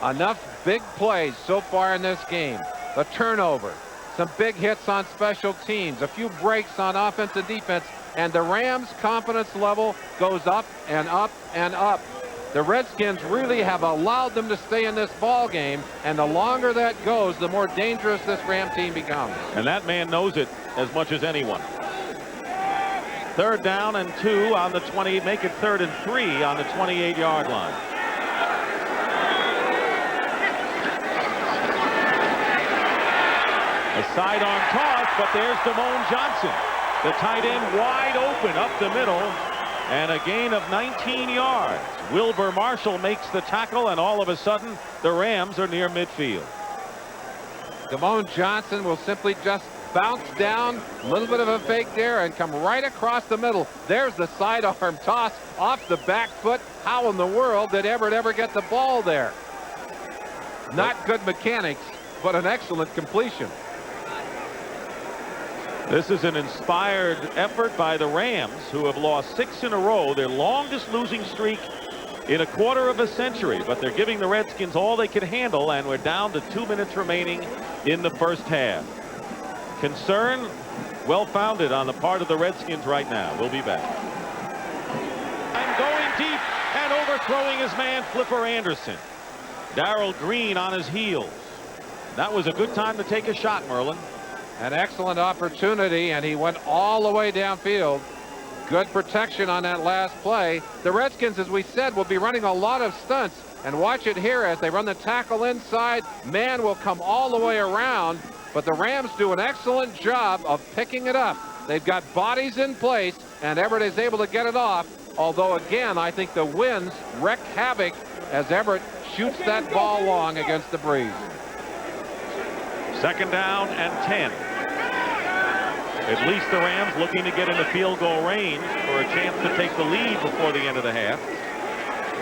Enough big plays so far in this game. The turnover, some big hits on special teams, a few breaks on offense and defense, and the Rams' confidence level goes up and up and up. The Redskins really have allowed them to stay in this ball game, and the longer that goes, the more dangerous this Ram team becomes. And that man knows it as much as anyone. 3rd down and 2 on the 20, make it 3rd and 3 on the 28-yard line. A sidearm toss, but there's Damone Johnson. The tight end wide open up the middle, and a gain of 19 yards. Wilbur Marshall makes the tackle, and all of a sudden, the Rams are near midfield. Damone Johnson will simply just bounce down, a little bit of a fake there, and come right across the middle. There's the sidearm toss off the back foot. How in the world did Everett ever get the ball there? Not good mechanics, but an excellent completion. This is an inspired effort by the Rams, who have lost 6 in a row, their longest losing streak in a quarter of a century. But they're giving the Redskins all they can handle, and we're down to 2 minutes remaining in the first half. Concern well-founded on the part of the Redskins right now. We'll be back. And going deep and overthrowing his man, Flipper Anderson. Darrell Green on his heels. That was a good time to take a shot, Merlin. An excellent opportunity, and he went all the way downfield. Good protection on that last play. The Redskins, as we said, will be running a lot of stunts. And watch it here as they run the tackle inside. Man will come all the way around, but the Rams do an excellent job of picking it up. They've got bodies in place, and Everett is able to get it off. Although, again, I think the winds wreak havoc as Everett shoots that ball long against the breeze. 2nd down and 10. At least the Rams looking to get into field goal range for a chance to take the lead before the end of the half.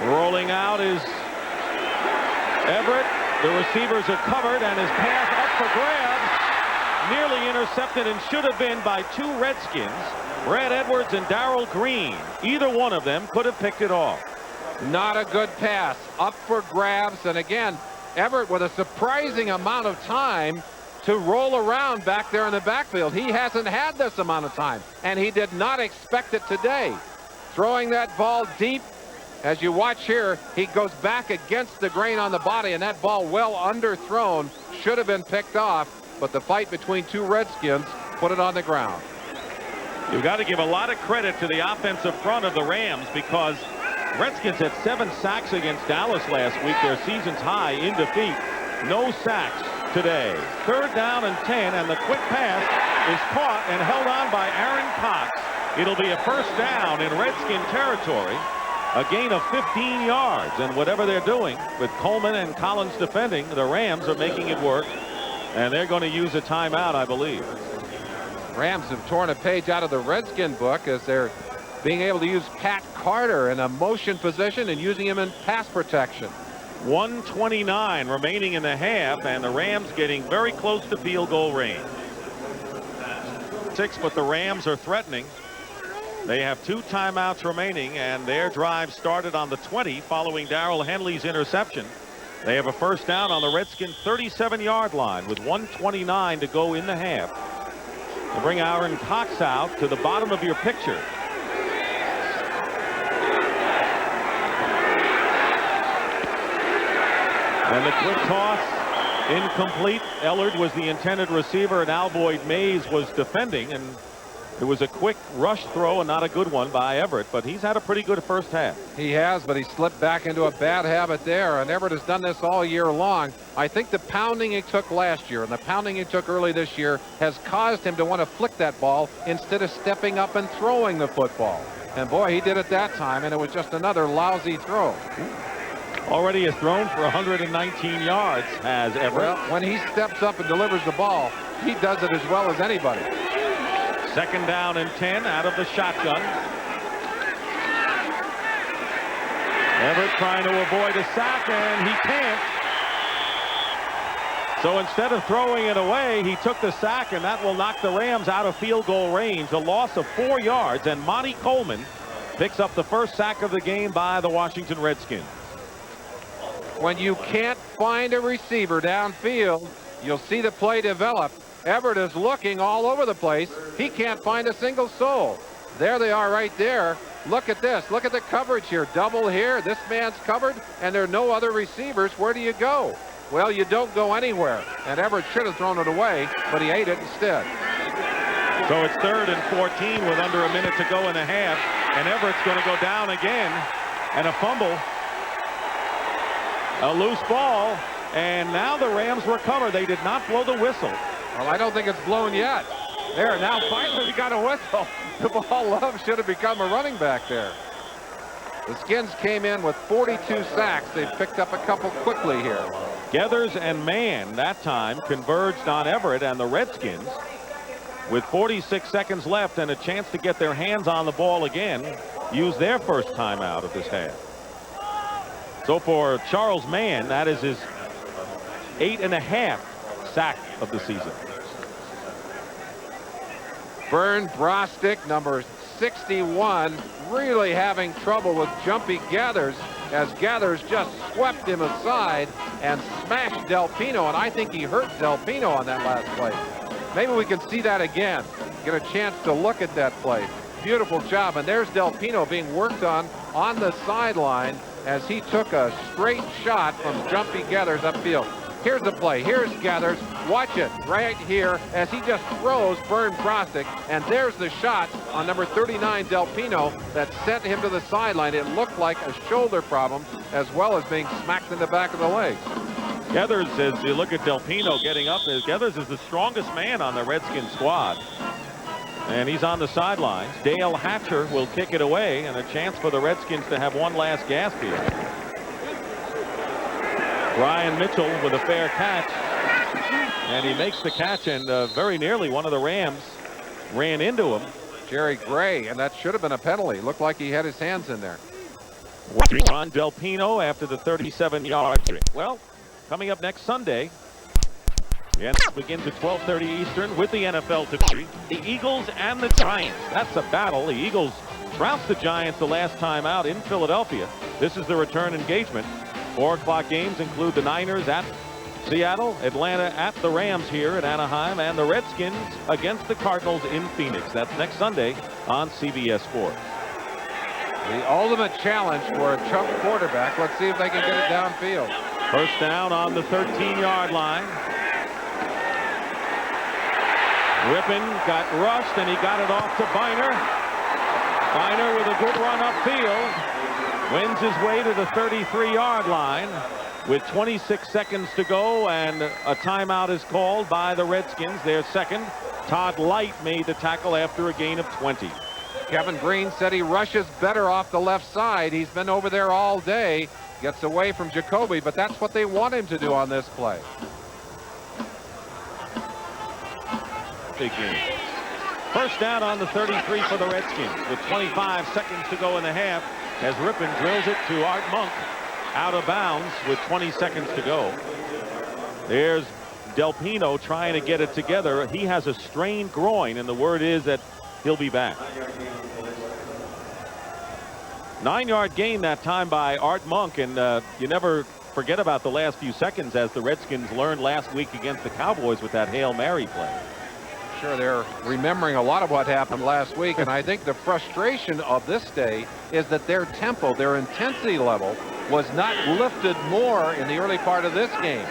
Rolling out is Everett. The receivers are covered, and his pass up for grabs. Nearly intercepted, and should have been by 2 Redskins, Brad Edwards and Darrell Green. Either one of them could have picked it off. Not a good pass. Up for grabs, and again, Everett with a surprising amount of time to roll around back there in the backfield. He hasn't had this amount of time, and he did not expect it today. Throwing that ball deep. As you watch here, he goes back against the grain on the body, and that ball well underthrown, should have been picked off, but the fight between two Redskins put it on the ground. You've got to give a lot of credit to the offensive front of the Rams, because Redskins had 7 sacks against Dallas last week, their season's high in defeat. No sacks today. 3rd down and 10, and the quick pass is caught and held on by Aaron Cox. It'll be a 1st down in Redskin territory. A gain of 15 yards, and whatever they're doing with Coleman and Collins defending, the Rams are making it work, and they're going to use a timeout, I believe. Rams have torn a page out of the Redskin book as they're being able to use Pat Carter in a motion position and using him in pass protection. 1:29 remaining in the half, and the Rams getting very close to field goal range. 6, but the Rams are threatening. They have 2 timeouts remaining, and their drive started on the 20 following Darrell Henley's interception. They have a 1st down on the Redskins 37-yard line with 1:29 to go in the half. To bring Aaron Cox out to the bottom of your picture. And the quick toss incomplete. Ellard was the intended receiver, and Alboyd Mays was defending, and it was a quick rush throw and not a good one by Everett, but he's had a pretty good 1st half. He has, but he slipped back into a bad habit there, and Everett has done this all year long. I think the pounding he took last year and the pounding he took early this year has caused him to want to flick that ball instead of stepping up and throwing the football. And boy, he did it that time, and it was just another lousy throw. Already has thrown for 119 yards, has Everett. Well, when he steps up and delivers the ball, he does it as well as anybody. 2nd down and 10 out of the shotgun. Everett trying to avoid a sack, and he can't. So instead of throwing it away, he took the sack, and that will knock the Rams out of field goal range. A loss of 4 yards, and Monty Coleman picks up the 1st sack of the game by the Washington Redskins. When you can't find a receiver downfield, you'll see the play develop. Everett is looking all over the place. He can't find a single soul. There they are right there. Look at this. Look at the coverage here. Double here. This man's covered, and there are no other receivers. Where do you go? Well, you don't go anywhere. And Everett should have thrown it away, but he ate it instead. So it's 3rd and 14 with under a minute to go in the half, and Everett's going to go down again, and a fumble. A loose ball, and now the Rams recover. They did not blow the whistle. Well, I don't think it's blown yet. There, now finally we got a whistle. The ball Love should have become a running back there. The Skins came in with 42 sacks. They've picked up a couple quickly here. Geathers and Mann that time converged on Everett, and the Redskins, with 46 seconds left and a chance to get their hands on the ball again, used their 1st timeout of this half. So for Charles Mann, that is his 8.5 sack of the season. Vern Brostick, number 61, really having trouble with Jumpy Gathers, as Gathers just swept him aside and smashed Del Pino, and I think he hurt Del Pino on that last play. Maybe we can see that again, get a chance to look at that play. Beautiful job, and there's Del Pino being worked on the sideline as he took a straight shot from Jumpy Gathers upfield. Here's the play. Here's Gathers. Watch it right here as he just throws Vern Brostick, and there's the shot on number 39, Del Pino, that sent him to the sideline. It looked like a shoulder problem as well as being smacked in the back of the leg. Geathers, as you look at Del Pino getting up, Geathers is the strongest man on the Redskins squad. And he's on the sidelines. Dale Hatcher will kick it away, and a chance for the Redskins to have one last gasp here. Brian Mitchell with a fair catch, and he makes the catch, and very nearly one of the Rams ran into him. Jerry Gray, and that should have been a penalty. Looked like he had his hands in there. On Del Pino after the 37-yard. Well, coming up next Sunday, and it begins at 12:30 Eastern with the NFL to the Eagles and the Giants. That's a battle. The Eagles trounced the Giants the last time out in Philadelphia. This is the return engagement. 4 o'clock games include the Niners at Seattle, Atlanta at the Rams here at Anaheim, and the Redskins against the Cardinals in Phoenix. That's next Sunday on CBS Sports. The ultimate challenge for a chump quarterback. Let's see if they can get it downfield. First down on the 13-yard line. Rippon got rushed, and he got it off to Biner. Biner with a good run upfield. Wins his way to the 33-yard line with 26 seconds to go, and a timeout is called by the Redskins, their second. Todd Light made the tackle after a gain of 20. Kevin Green said he rushes better off the left side. He's been over there all day. Gets away from Jacoby, but that's what they want him to do on this play. Big game. First down on the 33 for the Redskins with 25 seconds to go in the half as Rippon drills it to Art Monk out of bounds with 20 seconds to go. There's Del Pino trying to get it together. He has a strained groin, and the word is that he'll be back. 9-yard gain that time by Art Monk, and you never forget about the last few seconds, as the Redskins learned last week against the Cowboys with that Hail Mary play. Sure, they're remembering a lot of what happened last week, and I think the frustration of this day is that their tempo, their intensity level was not lifted more in the early part of this game.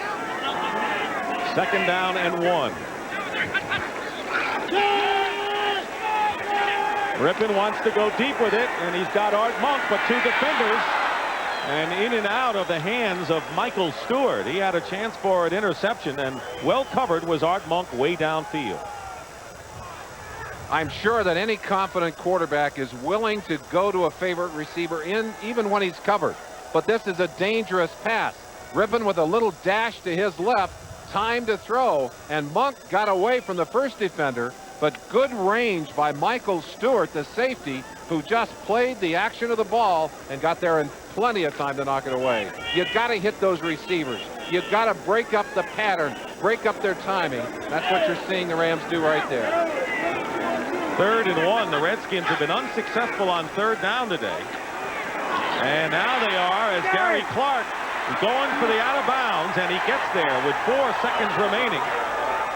Second down and 1. Rippon wants to go deep with it, and he's got Art Monk, but 2 defenders, and in and out of the hands of Michael Stewart. He had a chance for an interception, and well covered was Art Monk way downfield. I'm sure that any confident quarterback is willing to go to a favorite receiver even when he's covered, but this is a dangerous pass. Rippon with a little dash to his left, time to throw, and Monk got away from the first defender. But good range by Michael Stewart, the safety, who just played the action of the ball and got there in plenty of time to knock it away. You've got to hit those receivers. You've got to break up the pattern, break up their timing. That's what you're seeing the Rams do right there. 3rd and 1. The Redskins have been unsuccessful on 3rd down today. And now they are, as Gary Clark is going for the out of bounds, and he gets there with 4 seconds remaining.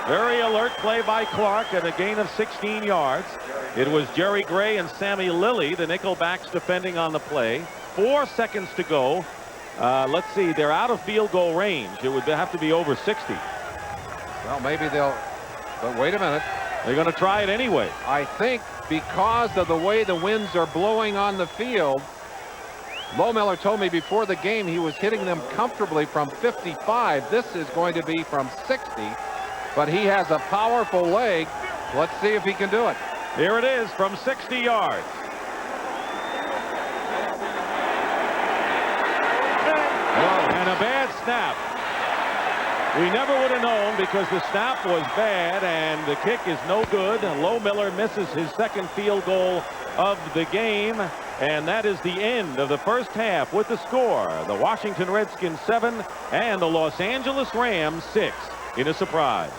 Very alert play by Clark and a gain of 16 yards. It was Jerry Gray and Sammy Lilly, the nickelbacks, defending on the play. 4 seconds to go. Let's see, they're out of field goal range. It would have to be over 60. Well, maybe they'll, but wait a minute. They're going to try it anyway. I think because of the way the winds are blowing on the field, Lohmiller told me before the game he was hitting them comfortably from 55. This is going to be from 60. But he has a powerful leg. Let's see if he can do it. Here it is from 60 yards. And a bad snap. We never would have known because the snap was bad and the kick is no good. And Lohmiller misses his second field goal of the game. And that is the end of the first half with the score. The Washington Redskins 7 and the Los Angeles Rams 6 in a surprise.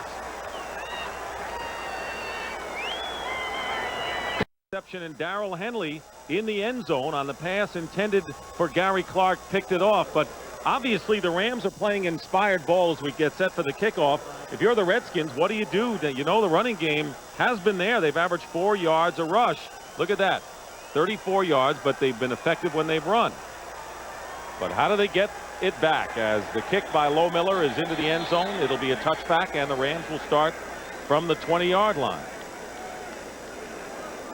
And Darrell Henley in the end zone on the pass intended for Gary Clark, picked it off. But obviously the Rams are playing inspired ball as we get set for the kickoff. If you're the Redskins, what do? You know the running game has been there. They've averaged 4 yards a rush. Look at that, 34 yards, but they've been effective when they've run. But how do they get it back? As the kick by Lohmiller is into the end zone, it'll be a touchback, and the Rams will start from the 20-yard line.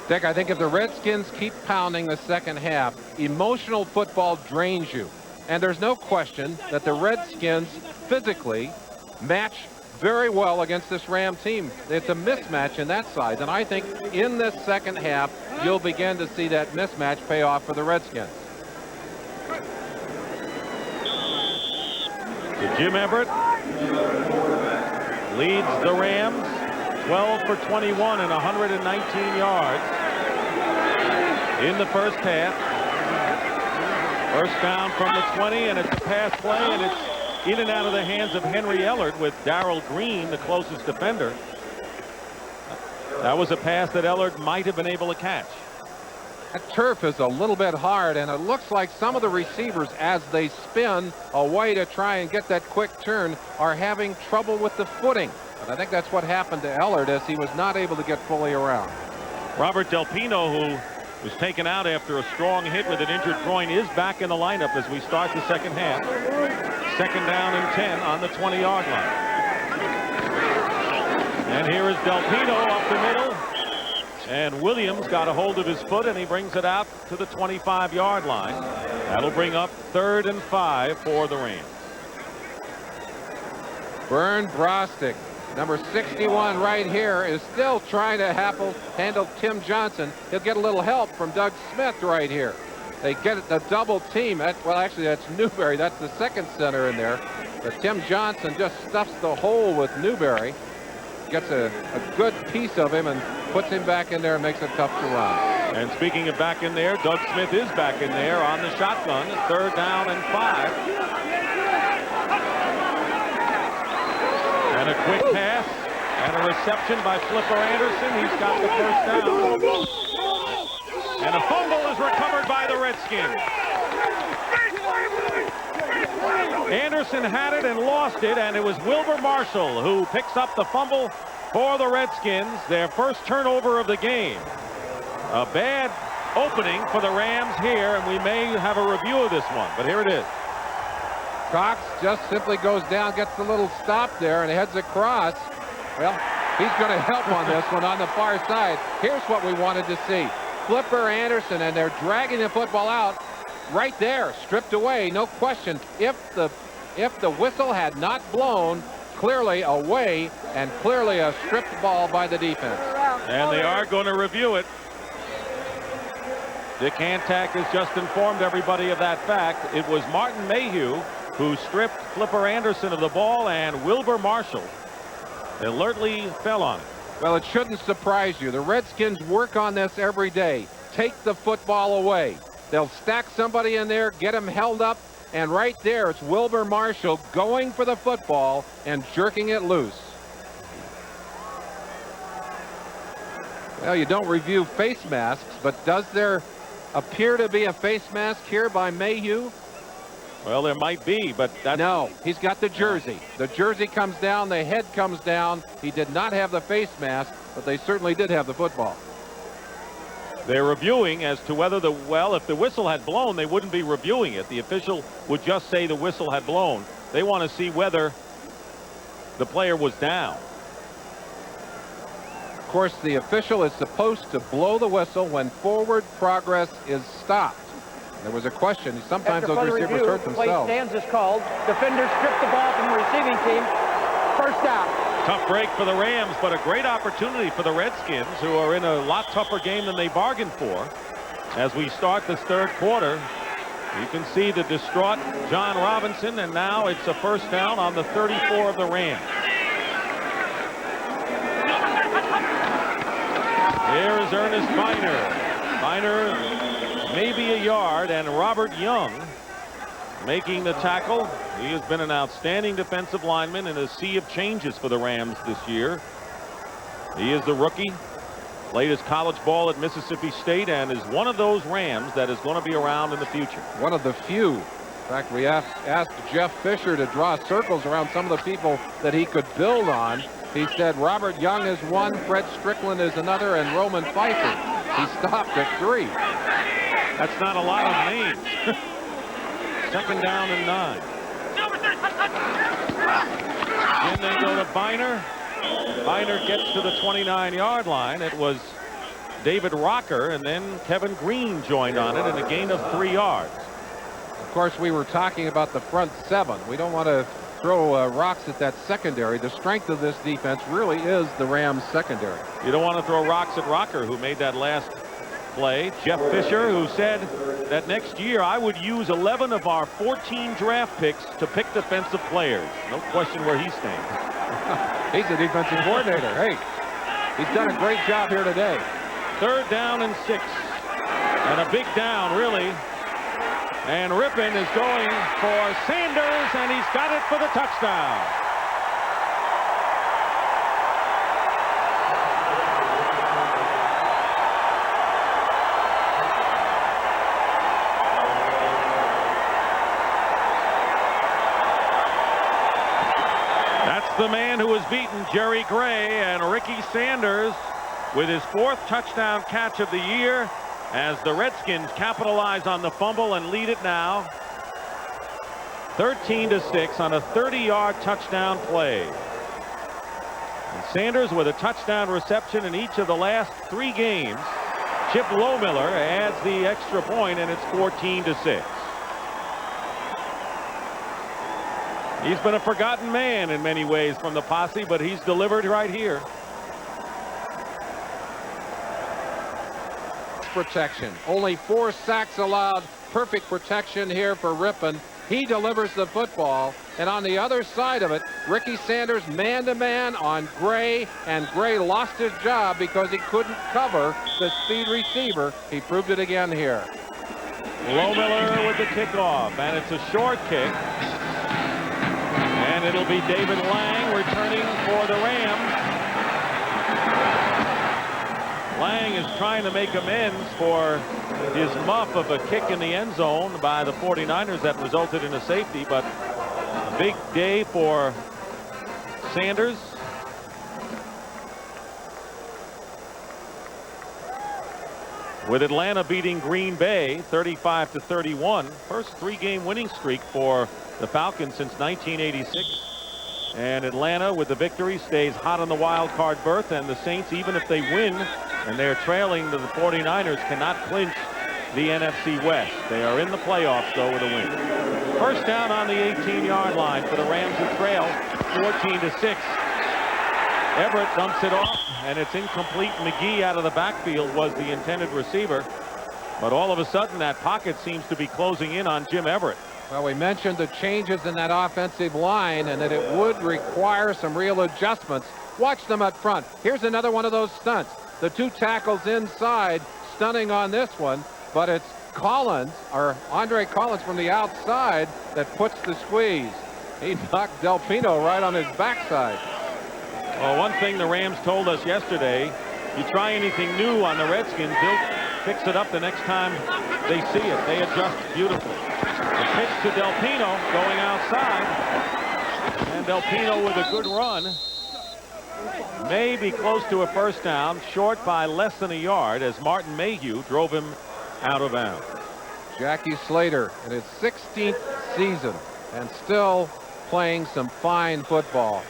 Dick, I think if the Redskins keep pounding the second half, emotional football drains you. And there's no question that the Redskins physically match very well against this Ram team. It's a mismatch in that size. And I think in this second half, you'll begin to see that mismatch pay off for the Redskins. So Jim Everett leads the Rams 12 for 21 and 119 yards in the first half. First down from the 20, and it's a pass play, and it's in and out of the hands of Henry Ellard with Darrell Green, the closest defender. That was a pass that Ellard might have been able to catch. That turf is a little bit hard, and it looks like some of the receivers, as they spin away to try and get that quick turn, are having trouble with the footing. And I think that's what happened to Ellard, as he was not able to get fully around. Robert Del Pino, who was taken out after a strong hit with an injured groin, is back in the lineup as we start the second half. Second down and 10 on the 20-yard line. And here is Del Pino up the middle. And Williams got a hold of his foot, and he brings it out to the 25-yard line. That'll bring up 3rd and 5 for the Rams. Vern Brostek, number 61 right here, is still trying to handle Tim Johnson. He'll get a little help from Doug Smith right here. They get the double team. Well, actually, that's Newberry. That's the second center in there. But Tim Johnson just stuffs the hole with Newberry. Gets a good piece of him and puts him back in there and makes it tough to run. And speaking of back in there, Doug Smith is back in there on the shotgun. 3rd down and 5. And a quick pass and a reception by Flipper Anderson. He's got the 1st down. And a fumble is recovered by the Redskins. Anderson had it and lost it, and it was Wilbur Marshall who picks up the fumble for the Redskins, their first turnover of the game. A bad opening for the Rams here, and we may have a review of this one, but here it is. Cox just simply goes down, gets a little stop there, and heads across. Well, he's going to help on this one on the far side. Here's what we wanted to see. Flipper Anderson, and they're dragging the football out. Right there, stripped away, no question. If the whistle had not blown, clearly away and clearly a stripped ball by the defense. And they are going to review it. Dick Antak has just informed everybody of that fact. It was Martin Mayhew who stripped Flipper Anderson of the ball, and Wilbur Marshall alertly fell on it. Well, it shouldn't surprise you. The Redskins work on this every day. Take the football away. They'll stack somebody in there, get him held up, and right there it's Wilbur Marshall going for the football and jerking it loose. Well, you don't review face masks, but does there appear to be a face mask here by Mayhew? Well, there might be, but that's... No, he's got the jersey. The jersey comes down, the head comes down. He did not have the face mask, but they certainly did have the football. They're reviewing as to whether if the whistle had blown, they wouldn't be reviewing it. The official would just say the whistle had blown. They want to see whether the player was down. Of course, the official is supposed to blow the whistle when forward progress is stopped. There was a question. Sometimes those receivers hurt themselves. Play stands is called. Defenders strip the ball from the receiving team. 1st down. Tough break for the Rams, but a great opportunity for the Redskins, who are in a lot tougher game than they bargained for. As we start this 3rd quarter, you can see the distraught John Robinson, and now it's a 1st down on the 34 of the Rams. Here is Ernest Biner. Biner maybe a yard, and Robert Young making the tackle. He has been an outstanding defensive lineman in a sea of changes for the Rams this year. He is the rookie, played his college ball at Mississippi State, and is one of those Rams that is going to be around in the future. One of the few. In fact, we asked Jeff Fisher to draw circles around some of the people that he could build on. He said Robert Young is one, Fred Strickland is another, and Roman Pfeiffer. He stopped at 3. That's not a lot of names. 2nd down and 9. Then they go to Biner. Biner gets to the 29-yard line. It was David Rocker, and then Kevin Green joined on it in a gain of 3 yards. Of course, we were talking about the front 7. We don't want to throw rocks at that secondary. The strength of this defense really is the Rams secondary. You don't want to throw rocks at Rocker, who made that last play. Jeff Fisher, who said that next year I would use 11 of our 14 draft picks to pick defensive players. No question where he stands. He's a defensive coordinator. Hey, he's done a great job here today. 3rd down and 6. And a big down, really. And Rippon is going for Sanders, and he's got it for the touchdown. the man who has beaten Jerry Gray, and Ricky Sanders with his 4th touchdown catch of the year as the Redskins capitalize on the fumble and lead it now 13-6 on a 30-yard touchdown play. And Sanders with a touchdown reception in each of the last 3 games. Chip Lohmiller adds the extra point, and it's 14-6. He's been a forgotten man in many ways from the posse, but he's delivered right here. Protection. Only 4 sacks allowed. Perfect protection here for Rippon. He delivers the football. And on the other side of it, Ricky Sanders man-to-man on Gray, and Gray lost his job because he couldn't cover the speed receiver. He proved it again here. Lohmiller with the kickoff, and it's a short kick. And it'll be David Lang returning for the Rams. Lang is trying to make amends for his muff of a kick in the end zone by the 49ers that resulted in a safety, but a big day for Sanders. With Atlanta beating Green Bay 35-31, first 3-game winning streak for the Falcons since 1986. And Atlanta with the victory stays hot on the wild card berth, and the Saints, even if they win and they're trailing to the 49ers, cannot clinch the NFC West. They are in the playoffs though with a win. First down on the 18-yard line for the Rams, who trail 14-6. Everett dumps it off, and it's incomplete. McGee out of the backfield was the intended receiver, but all of a sudden that pocket seems to be closing in on Jim Everett. Well, we mentioned the changes in that offensive line and that it would require some real adjustments. Watch them up front. Here's another one of those stunts. The 2 tackles inside, stunning on this one, but it's Collins, or Andre Collins from the outside, that puts the squeeze. He knocked Del Pino right on his backside. Well, one thing the Rams told us yesterday, you try anything new on the Redskins, they'll fix it up the next time they see it. They adjust beautifully. The pitch to Del Pino going outside, and Del Pino with a good run may be close to a first down, short by less than a yard as Martin Mayhew drove him out of bounds. Jackie Slater in his 16th season and still playing some fine football.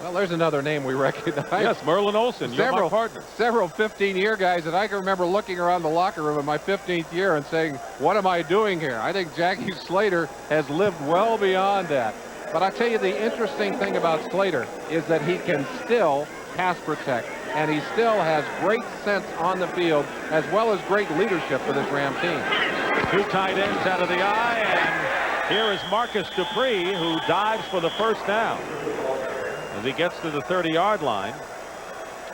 Well, there's another name we recognize. Yes, Merlin Olsen, you're my partner. Several 15-year guys that I can remember looking around the locker room in my 15th year and saying, what am I doing here? I think Jackie Slater has lived well beyond that. But I tell you, the interesting thing about Slater is that he can still pass protect, and he still has great sense on the field, as well as great leadership for this Ram team. 2 tight ends out of the eye, and here is Marcus Dupree, who dives for the first down. As he gets to the 30-yard line,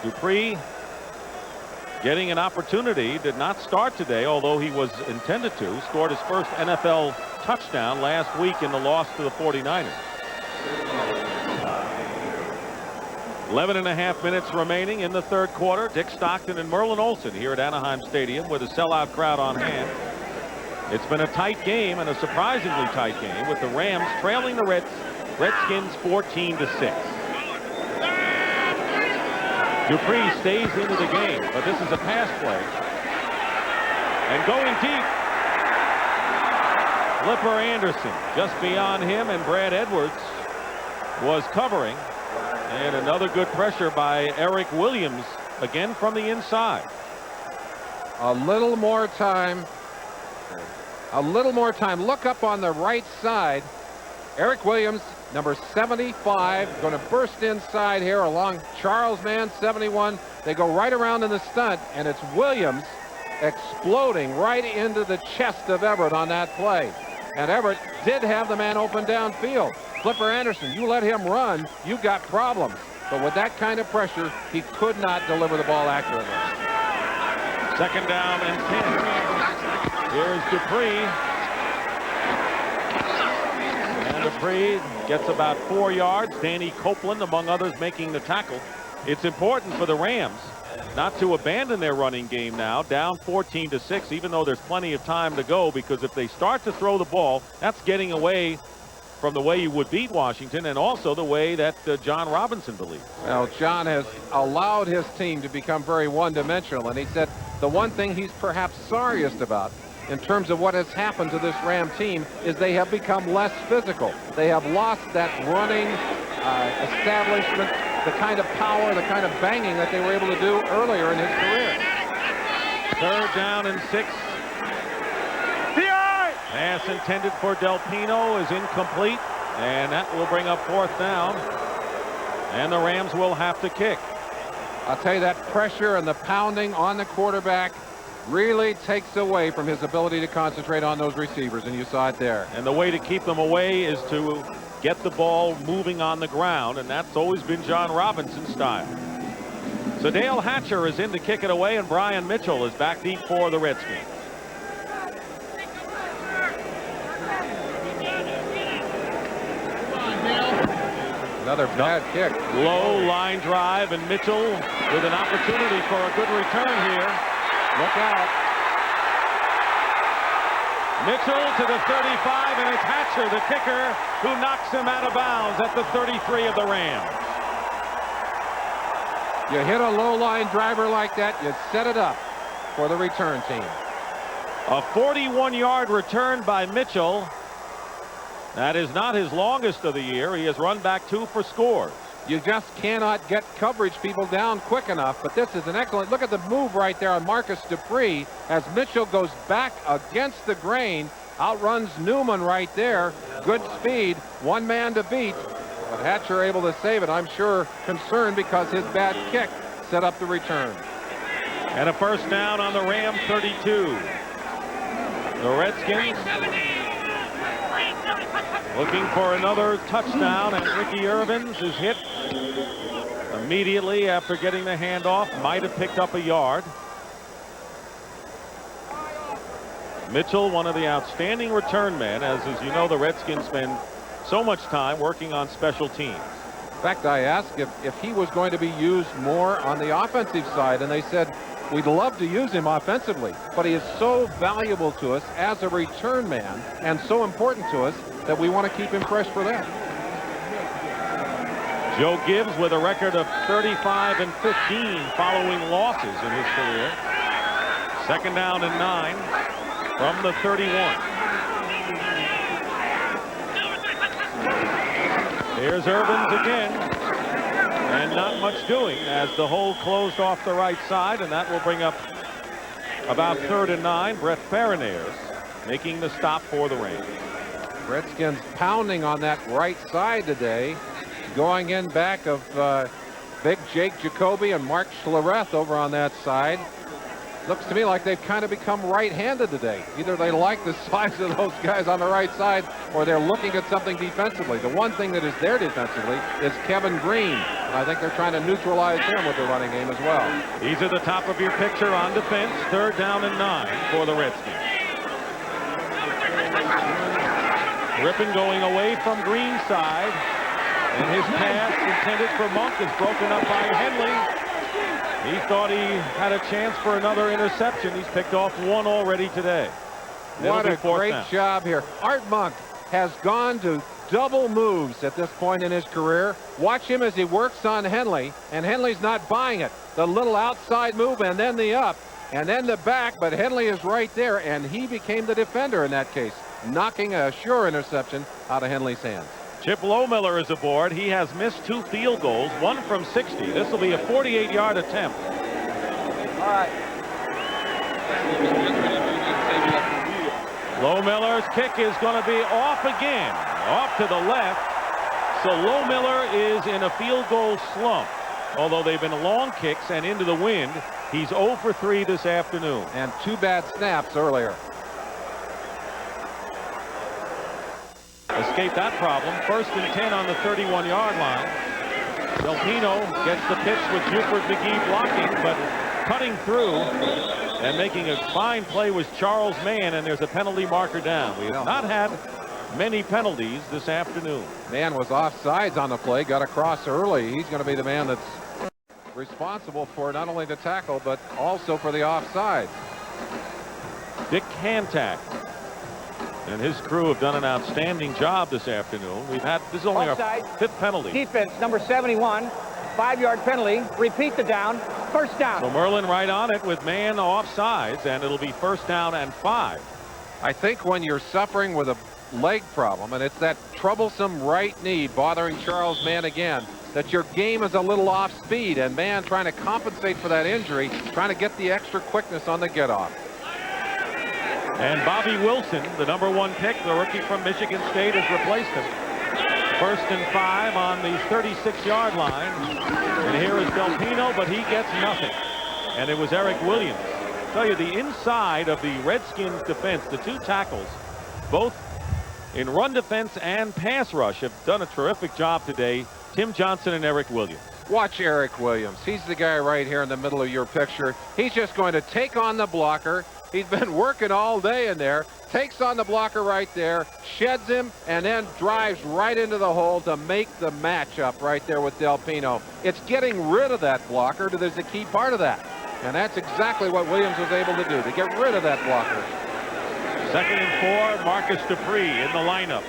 Dupree getting an opportunity, did not start today, although he was intended to. Scored his first NFL touchdown last week in the loss to the 49ers. 11.5 minutes remaining in the third quarter. Dick Stockton and Merlin Olsen here at Anaheim Stadium with a sellout crowd on hand. It's been a tight game, and a surprisingly tight game, with the Rams trailing the Redskins 14-6. Dupree stays into the game, but this is a pass play. And going deep, Flipper Anderson just beyond him, and Brad Edwards was covering. And another good pressure by Eric Williams, again from the inside. A little more time. Look up on the right side. Eric Williams, number 75, going to burst inside here along Charles Mann, 71. They go right around in the stunt, and it's Williams exploding right into the chest of Everett on that play. And Everett did have the man open downfield. Flipper Anderson, you let him run, you got problems. But with that kind of pressure, he could not deliver the ball accurately. Second down and 10. Here's Dupree. And Dupree gets about 4 yards. Danny Copeland, among others, making the tackle. It's important for the Rams not to abandon their running game now, down 14-6, even though there's plenty of time to go, because if they start to throw the ball, that's getting away from the way you would beat Washington and also the way that John Robinson believes. Well, John has allowed his team to become very one-dimensional, and he said the one thing he's perhaps sorriest about in terms of what has happened to this Ram team is they have become less physical. They have lost that running establishment, the kind of power, the kind of banging that they were able to do earlier in his career. 3rd down and 6. Pass intended for Del Pino is incomplete, and that will bring up 4th down, and the Rams will have to kick. I'll tell you, that pressure and the pounding on the quarterback really takes away from his ability to concentrate on those receivers, and you saw it there. And the way to keep them away is to get the ball moving on the ground, and that's always been John Robinson's style. So Dale Hatcher is in to kick it away, and Brian Mitchell is back deep for the Redskins. Another bad kick. Low line drive, and Mitchell with an opportunity for a good return here. Look out. Mitchell to the 35, and it's Hatcher, the kicker, who knocks him out of bounds at the 33 of the Rams. You hit a low line driver like that, you set it up for the return team. A 41-yard return by Mitchell. That is not his longest of the year. He has run back 2 for scores. You just cannot get coverage people down quick enough, but this is an excellent look at the move right there on Marcus Dupree as Mitchell goes back against the grain, outruns Newman right there. Good speed, one man to beat, but Hatcher able to save it. I'm sure concerned because his bad kick set up the return. And a 1st down on the Ram 32. The Redskins looking for another touchdown, and Ricky Irvins is hit immediately after getting the handoff. Might have picked up a yard. Mitchell, one of the outstanding return men, as you know, the Redskins spend so much time working on special teams. In fact, I asked if he was going to be used more on the offensive side, and they said, we'd love to use him offensively, but he is so valuable to us as a return man and so important to us that we want to keep him fresh for that. Joe Gibbs with a record of 35 and 15 following losses in his career. 2nd down and 9 from the 31. Here's Irvins again, and not much doing as the hole closed off the right side, and that will bring up about 3rd and 9. Brett Farinairs making the stop for the Rams. Redskins pounding on that right side today, going in back of big Jake Jacoby and Mark Schlereth over on that side. Looks to me like they've kind of become right-handed today. Either they like the size of those guys on the right side, or they're looking at something defensively. The one thing that is there defensively is Kevin Green. And I think they're trying to neutralize him with their running game as well. He's at the top of your picture on defense. 3rd down and 9 for the Redskins. Rippon going away from Green's side, and his pass intended for Monk is broken up by Henley. He thought he had a chance for another interception. He's picked off 1 already today. What a great job here. Art Monk has gone to double moves at this point in his career. Watch him as he works on Henley, and Henley's not buying it. The little outside move and then the up and then the back, but Henley is right there, and he became the defender in that case, knocking a sure interception out of Henley's hands. Chip Lohmiller is aboard. He has missed 2 field goals, 1 from 60. This will be a 48-yard attempt. All right. Lohmiller's kick is going to be off again, off to the left. So Lohmiller is in a field goal slump. Although they've been long kicks and into the wind, he's 0 for 3 this afternoon. And 2 bad snaps earlier. Escape that problem. 1st and 10 on the 31-yard line. Del Pino gets the pitch with Buford McGee blocking, but cutting through and making a fine play was Charles Mann, and there's a penalty marker down. We have not had many penalties this afternoon. Mann was offsides on the play, got across early. He's going to be the man that's responsible for not only the tackle, but also for the offsides. Dick Cantack And his crew have done an outstanding job this afternoon. This is only Offside. our 5th penalty. Defense, number 71. 5-yard penalty. Repeat the down. First down. So Merlin right on it with man offsides, and it'll be first down and 5. I think when you're suffering with a leg problem, and it's that troublesome right knee bothering Charles Mann again, that your game is a little off speed, and Mann trying to compensate for that injury, trying to get the extra quickness on the get off. And Bobby Wilson, the number 1 pick, the rookie from Michigan State, has replaced him. First and 5 on the 36-yard line. And here is Del Pino, but he gets nothing. And it was Eric Williams. I'll tell you, the inside of the Redskins defense, the 2 tackles, both in run defense and pass rush, have done a terrific job today. Tim Johnson and Eric Williams. Watch Eric Williams. He's the guy right here in the middle of your picture. He's just going to take on the blocker. He's been working all day in there, takes on the blocker right there, sheds him, and then drives right into the hole to make the matchup right there with Del Pino. It's getting rid of that blocker that is the key part of that. And that's exactly what Williams was able to do, to get rid of that blocker. 2nd and 4, Marcus Dupree in the lineup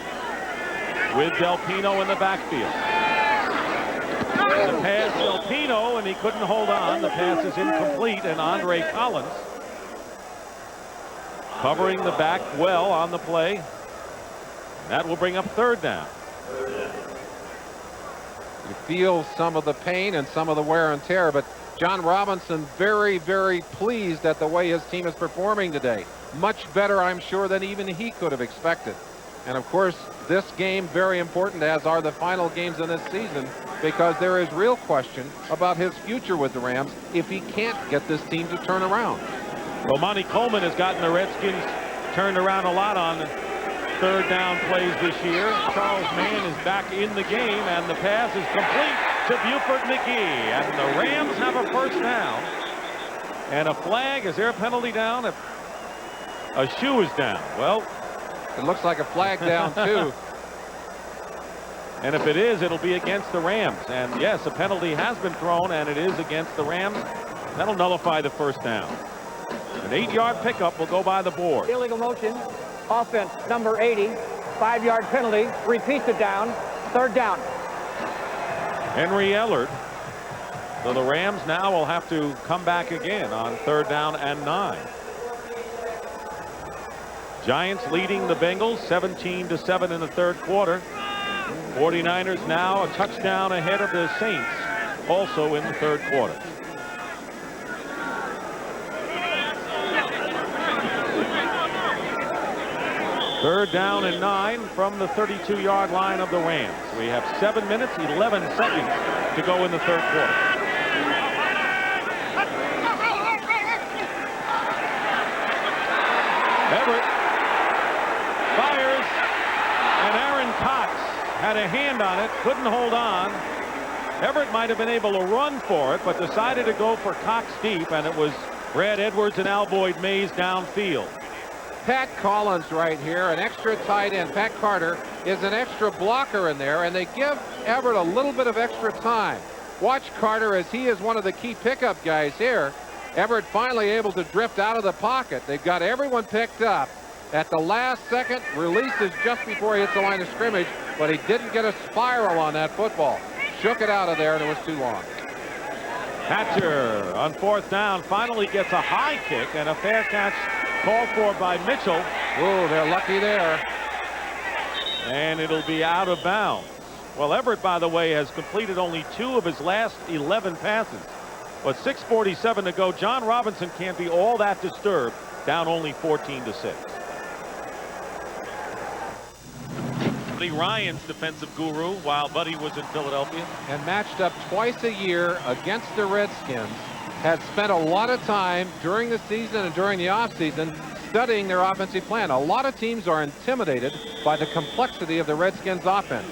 with Del Pino in the backfield. The pass, Del Pino, and he couldn't hold on. The pass is incomplete, and Andre Collins covering the back well on the play. That will bring up 3rd down. You feel some of the pain and some of the wear and tear, but John Robinson very, very pleased at the way his team is performing today. Much better, I'm sure, than even he could have expected. And of course, this game very important, as are the final games in this season, because there is real question about his future with the Rams if he can't get this team to turn around. Well, Monty Coleman has gotten the Redskins turned around a lot on 3rd down plays this year. Charles Mann is back in the game, and the pass is complete to Buford McGee. And the Rams have a first down. And a flag. Is there a penalty down? A shoe is down. Well, it looks like a flag down, too. And if it is, it'll be against the Rams. And yes, a penalty has been thrown, and it is against the Rams. That'll nullify the first down. An 8-yard pickup will go by the board. Illegal motion. Offense, number 80. 5-yard penalty. Repeat the down. 3rd down. Henry Ellard. So the Rams now will have to come back again on 3rd down and 9. Giants leading the Bengals 17-7 in the 3rd quarter. 49ers now a touchdown ahead of the Saints, also in the 3rd quarter. Third down and 9 from the 32-yard line of the Rams. We have 7 minutes, 11 seconds to go in the 3rd quarter. Everett fires, and Aaron Cox had a hand on it, couldn't hold on. Everett might have been able to run for it, but decided to go for Cox deep, and it was Brad Edwards and Al Boyd Mays downfield. Pat Collins right here, an extra tight end. Pat Carter is an extra blocker in there, and they give Everett a little bit of extra time. Watch Carter, as he is one of the key pickup guys here. Everett finally able to drift out of the pocket. They've got everyone picked up. At the last second, releases just before he hits the line of scrimmage, but he didn't get a spiral on that football. Shook it out of there, and it was too long. Hatcher on 4th down finally gets a high kick, and a fair catch called for by Mitchell. Oh, they're lucky there. And it'll be out of bounds. Well, Everett, by the way, has completed only 2 of his last 11 passes. But 6:47 to go. John Robinson can't be all that disturbed, down only 14-6. Buddy Ryan's defensive guru while Buddy was in Philadelphia. And matched up twice a year against the Redskins. Has spent a lot of time during the season and during the offseason studying their offensive plan. A lot of teams are intimidated by the complexity of the Redskins offense.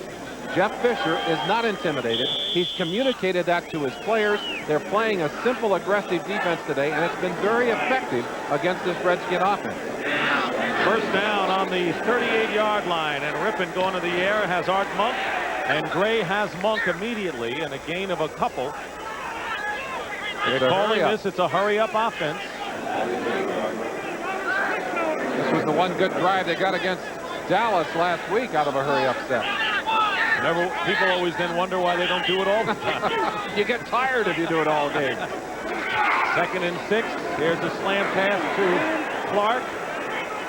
Jeff Fisher is not intimidated. He's communicated that to his players. They're playing a simple, aggressive defense today, and it's been very effective against this Redskin offense. First down on the 38-yard line, and Rippon going to the air has Art Monk, and Gray has Monk immediately, and a gain of a couple. They're calling this, it's a hurry-up offense. This was was the one good drive they got against Dallas last week out of a hurry-up set. People always then wonder why they don't do it all the time. You get tired if you do it all game. 2nd and 6. Here's a slam pass to Clark.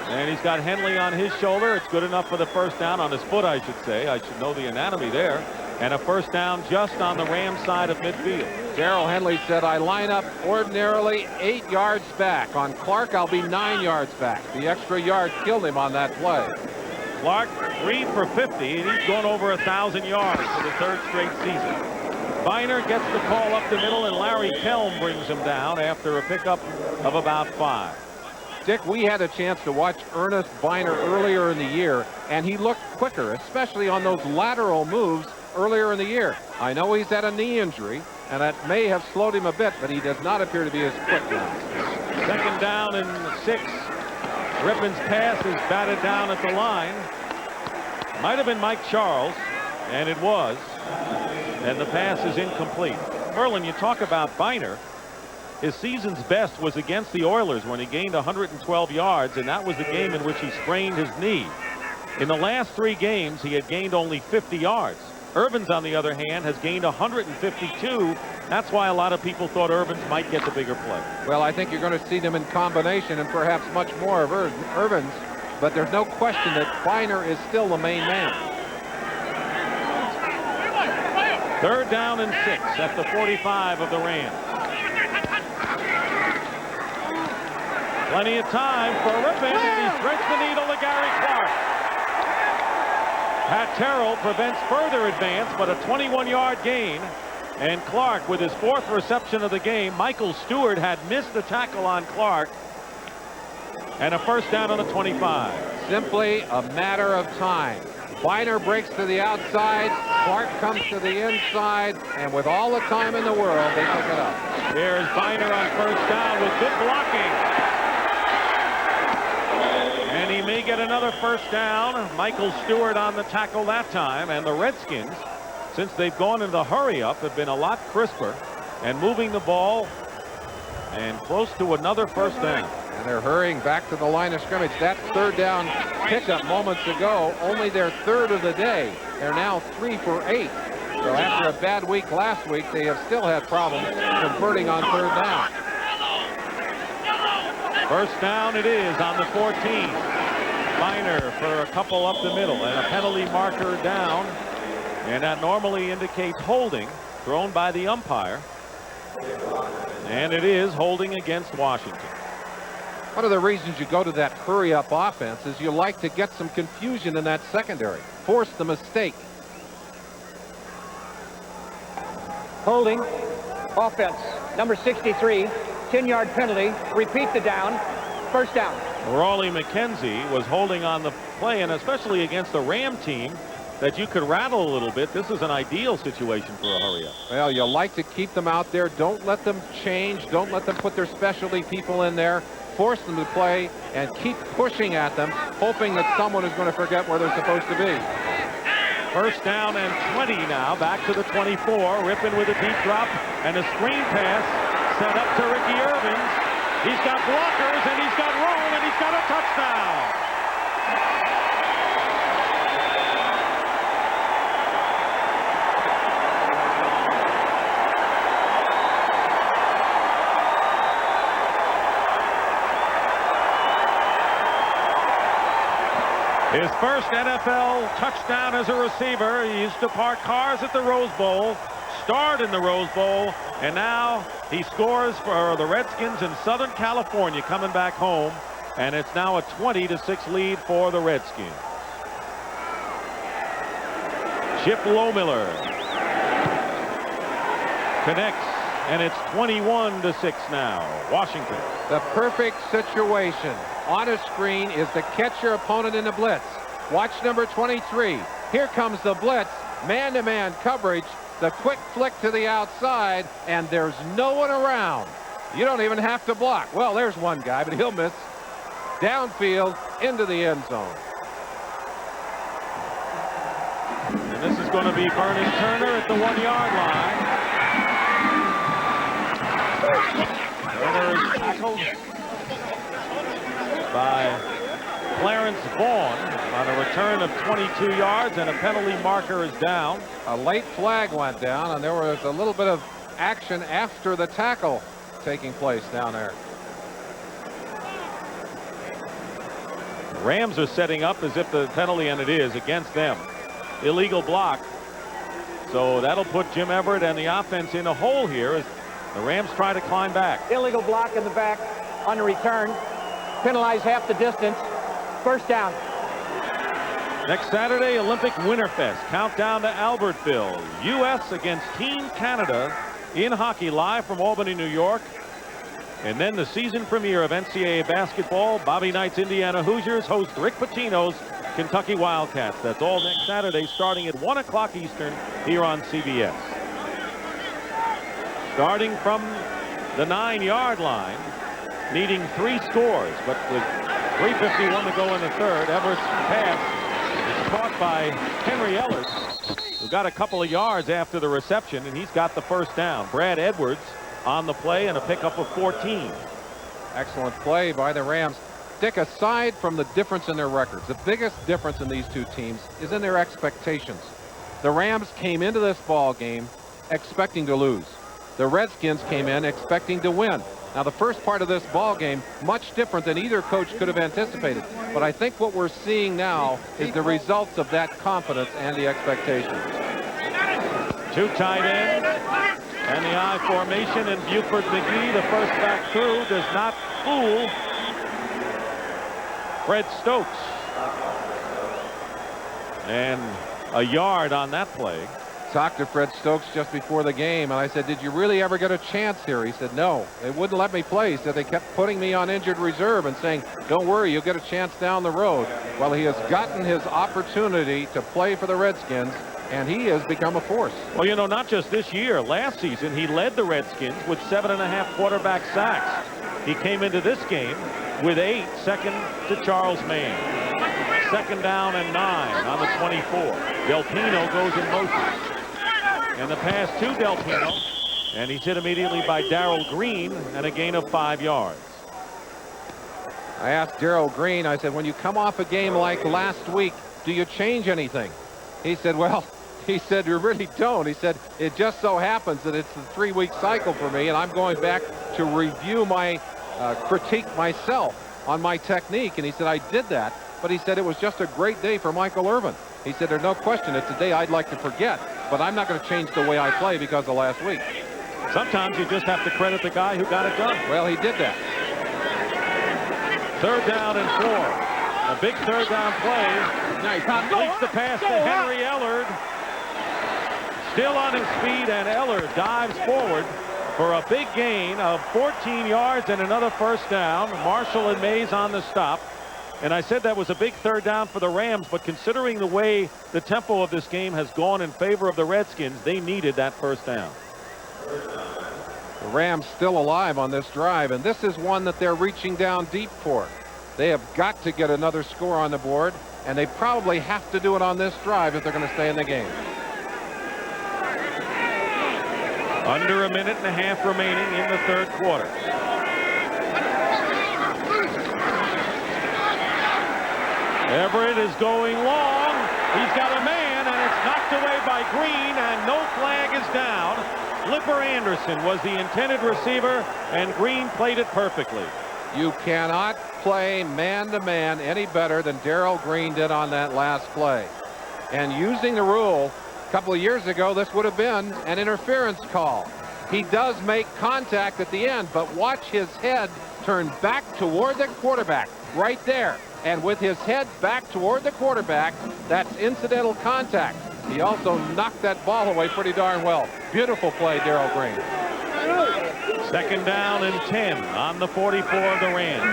And he's got Henley on his shoulder. It's good enough for the first down, on his foot, I should say. I should know the anatomy there. And a first down just on the Rams side of midfield. Darrell Henley said, I line up ordinarily 8 yards back. On Clark, I'll be 9 yards back. The extra yard killed him on that play. Clark 3 for 50, and he's gone over 1,000 yards for the 3rd straight season. Biner gets the call up the middle, and Larry Kelm brings him down after a pickup of about 5. Dick, we had a chance to watch Ernest Biner earlier in the year, and he looked quicker, especially on those lateral moves earlier in the year. I know he's had a knee injury, and that may have slowed him a bit, but he does not appear to be as quick now. 2nd down and 6. Rippon's pass is batted down at the line. Might have been Mike Charles, and it was. And the pass is incomplete. Merlin, you talk about Biner. His season's best was against the Oilers when he gained 112 yards, and that was the game in which he sprained his knee. In the last 3 games, he had gained only 50 yards. Irvins, on the other hand, has gained 152. That's why a lot of people thought Irvins might get the bigger play. Well, I think you're going to see them in combination and perhaps much more of Irvins, but there's no question that Biner is still the main man. 3rd down and 6 at the 45 of the Rams. Plenty of time for Rippon, and he threads the needle to Gary Clark. Pat Terrell prevents further advance, but a 21-yard gain. And Clark with his 4th reception of the game. Michael Stewart had missed the tackle on Clark. And a first down on the 25. Simply a matter of time. Biner breaks to the outside. Clark comes to the inside. And with all the time in the world, they pick it up. Here's Biner on first down with good blocking. And he may get another first down. Michael Stewart on the tackle that time. And the Redskins, since they've gone into the hurry-up, have been a lot crisper and moving the ball and close to another first down. And they're hurrying back to the line of scrimmage. That 3rd down pickup moments ago, only their 3rd of the day. They're now 3 for 8. So after a bad week last week, they have still had problems converting on 3rd down. First down it is on the 14. Biner for a couple up the middle and a penalty marker down. And that normally indicates holding thrown by the umpire. And it is holding against Washington. One of the reasons you go to that hurry-up offense is you like to get some confusion in that secondary. Force the mistake. Holding. Offense. Number 63. 10-yard penalty. Repeat the down. First down. Raleigh McKenzie was holding on the play, and especially against the Ram team that you could rattle a little bit. This is an ideal situation for a hurry-up. Well, you like to keep them out there. Don't let them change. Don't let them put their specialty people in there. Force them to play and keep pushing at them, hoping that someone is going to forget where they're supposed to be. First down and 20 now. Back to the 24. Rippon with a deep drop and a screen pass set up to Ricky Irvins. He's got blockers and he's got room and he's got a touchdown. His first NFL touchdown as a receiver. He used to park cars at the Rose Bowl, starred in the Rose Bowl, and now he scores for the Redskins in Southern California coming back home, and it's now a 20-6 lead for the Redskins. Chip Lohmiller connects, and it's 21-6 now. Washington. The perfect situation on a screen is to catch your opponent in the blitz. Watch number 23. Here comes the blitz. Man-to-man coverage. The quick flick to the outside, and there's no one around. You don't even have to block. Well, there's one guy, but he'll miss. Downfield into the end zone. And this is going to be Vernon Turner at the 1-yard line. Turner is tackled by Clarence Vaughn on a return of 22 yards, and a penalty marker is down. A late flag went down, and there was a little bit of action after the tackle taking place down there. Rams are setting up as if the penalty, and it is, against them. Illegal block. So that'll put Jim Everett and the offense in a hole here as the Rams try to climb back. Illegal block in the back on the return. Penalize half the distance. First down. Next Saturday, Olympic Winterfest. Countdown to Albertville. U.S. against Team Canada in hockey, live from Albany, New York. And then the season premiere of NCAA basketball. Bobby Knight's Indiana Hoosiers host Rick Pitino's Kentucky Wildcats. That's all next Saturday, starting at 1 o'clock Eastern here on CBS. Starting from the 9-yard line, needing 3 scores, but with 3:51 to go in the third, Everett's pass is caught by Henry Ellard, who got a couple of yards after the reception, and he's got the first down. Brad Edwards on the play and a pickup of 14. Excellent play by the Rams. Dick, aside from the difference in their records, the biggest difference in these two teams is in their expectations. The Rams came into this ball game expecting to lose. The Redskins came in expecting to win. Now, the first part of this ball game, much different than either coach could have anticipated. But I think what we're seeing now is the results of that confidence and the expectations. 2 tight ends and the I formation, and Buford McGee, the first back through, does not fool Fred Stokes. And a yard on that play. Talked to Fred Stokes just before the game, and I said, did you really ever get a chance here? He said, no, they wouldn't let me play. He said they kept putting me on injured reserve and saying, don't worry, you'll get a chance down the road. Well, he has gotten his opportunity to play for the Redskins, and he has become a force. Well, you know, not just this year. Last season, he led the Redskins with 7.5 quarterback sacks. He came into this game with 8, second to Charles Mann. 2nd down and 9 on the 24. Del Pino goes in motion. And the pass to Del Pino, and he's hit immediately by Darrell Green, and a gain of 5 yards. I asked Darrell Green, I said, when you come off a game like last week, do you change anything? He said, well, he said, you really don't. He said, it just so happens that it's a 3-week cycle for me, and I'm going back to review my critique myself on my technique. And he said, I did that, but he said it was just a great day for Michael Irvin. He said, there's no question, it's a day I'd like to forget, but I'm not going to change the way I play because of last week. Sometimes you just have to credit the guy who got it done. Well, he did that. 3rd down and 4. A big 3rd down play. Completes the pass to Henry Ellard. Still on his feet, and Ellard dives forward for a big gain of 14 yards and another first down. Marshall and Mays on the stop. And I said that was a big 3rd down for the Rams, but considering the way the tempo of this game has gone in favor of the Redskins, they needed that first down. The Rams still alive on this drive, and this is one that they're reaching down deep for. They have got to get another score on the board, and they probably have to do it on this drive if they're going to stay in the game. Under a minute and a half remaining in the 3rd quarter. Everett is going long. He's got a man, and it's knocked away by Green, and no flag is down. Flipper Anderson was the intended receiver, and Green played it perfectly. You cannot play man-to-man any better than Darrell Green did on that last play. And using the rule, a couple of years ago, this would have been an interference call. He does make contact at the end, but watch his head turn back toward the quarterback right there. And with his head back toward the quarterback, that's incidental contact. He also knocked that ball away pretty darn well. Beautiful play, Darrell Green. 2nd down and 10 on the 44 of the Rams.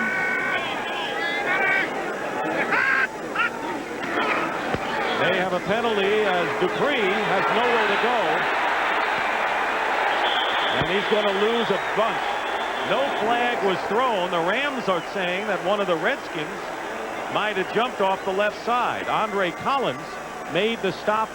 They have a penalty as Dupree has nowhere to go. And he's going to lose a bunch. No flag was thrown. The Rams are saying that one of the Redskins might have jumped off the left side. Andre Collins made the stop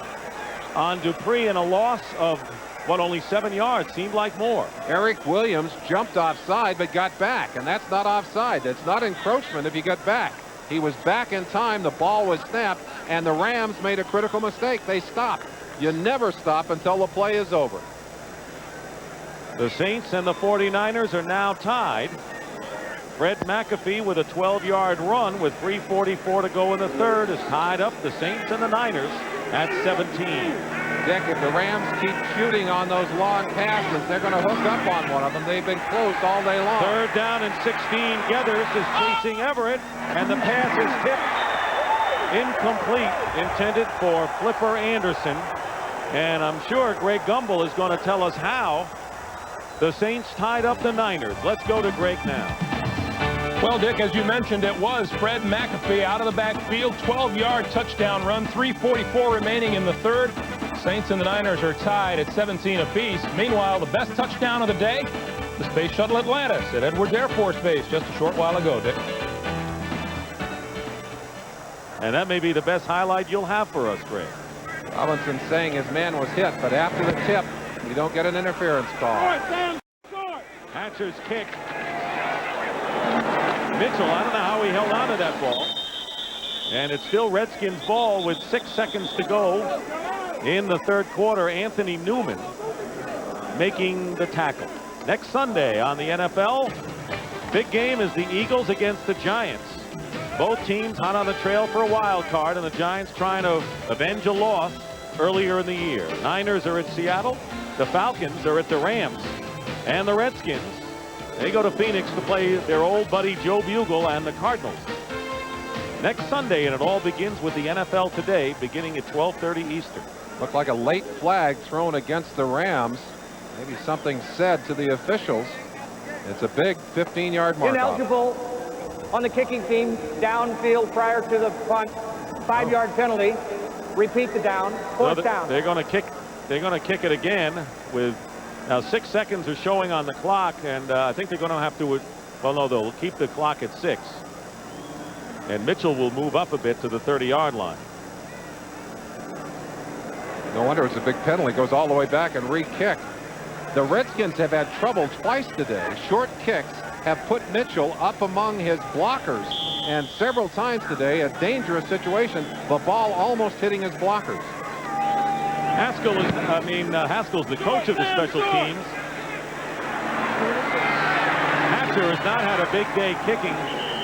on Dupree, and a loss of, what, only 7 yards. Seemed like more. Eric Williams jumped offside but got back, and that's not offside. That's not encroachment if you got back. He was back in time. The ball was snapped, and the Rams made a critical mistake. They stopped. You never stop until the play is over. The Saints and the 49ers are now tied. Fred McAfee with a 12-yard run with 3:44 to go in the third has tied up the Saints and the Niners at 17. Dick, if the Rams keep shooting on those long passes, they're going to hook up on one of them. They've been closed all day long. Third down and 16. Gethers is chasing Everett, and the pass is tipped incomplete, intended for Flipper Anderson. And I'm sure Greg Gumbel is going to tell us how the Saints tied up the Niners. Let's go to Greg now. Well, Dick, as you mentioned, it was Fred McAfee out of the backfield, 12-yard touchdown run, 3:44 remaining in the third. Saints and the Niners are tied at 17 apiece. Meanwhile, the best touchdown of the day, the Space Shuttle Atlantis at Edwards Air Force Base just a short while ago, Dick. And that may be the best highlight you'll have for us, Greg. Robinson saying his man was hit, but after the tip, you don't get an interference call. Hatcher's kick. Mitchell, I don't know how he held on to that ball. And it's still Redskins ball with 6 seconds to go in the third quarter. Anthony Newman making the tackle. Next Sunday on the NFL, big game is the Eagles against the Giants. Both teams hot on the trail for a wild card, and the Giants trying to avenge a loss earlier in the year. Niners are at Seattle. The Falcons are at the Rams. And the Redskins, they go to Phoenix to play their old buddy Joe Bugle and the Cardinals. Next Sunday, and it all begins with the NFL Today, beginning at 12:30 Eastern. Looked like a late flag thrown against the Rams. Maybe something said to the officials. It's a big 15-yard mark. Ineligible on the kicking team, downfield prior to the punt, 5-yard penalty. Repeat the down, fourth down. They're going to kick. They're going to kick it again with now 6 seconds are showing on the clock, and I think they're going to have to. Well, no, they'll keep the clock at 6. And Mitchell will move up a bit to the 30-yard line. No wonder it's a big penalty. Goes all the way back and re-kicked. The Redskins have had trouble twice today. Short kicks have put Mitchell up among his blockers, and several times today a dangerous situation, the ball almost hitting his blockers. Haskell's the coach of the special teams. Hatcher has not had a big day kicking,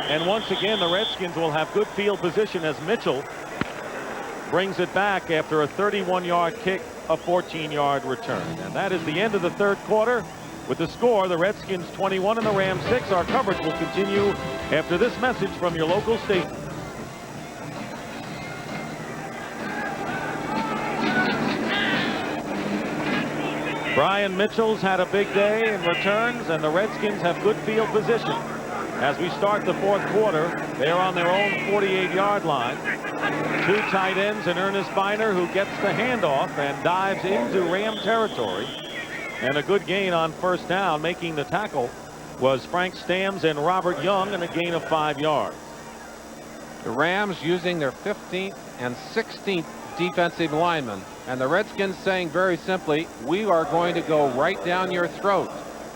and once again the Redskins will have good field position as Mitchell brings it back after a 31-yard kick, a 14-yard return. And that is the end of the third quarter. With the score, the Redskins 21 and the Rams 6. Our coverage will continue after this message from your local station. Brian Mitchell's had a big day in returns, and the Redskins have good field position. As we start the fourth quarter, they're on their own 48-yard line. 2 tight ends and Ernest Biner, who gets the handoff and dives into Ram territory. And a good gain on first down. Making the tackle was Frank Stams and Robert Young, and a gain of 5 yards. The Rams using their 15th and 16th defensive linemen. And the Redskins saying very simply, we are going to go right down your throat.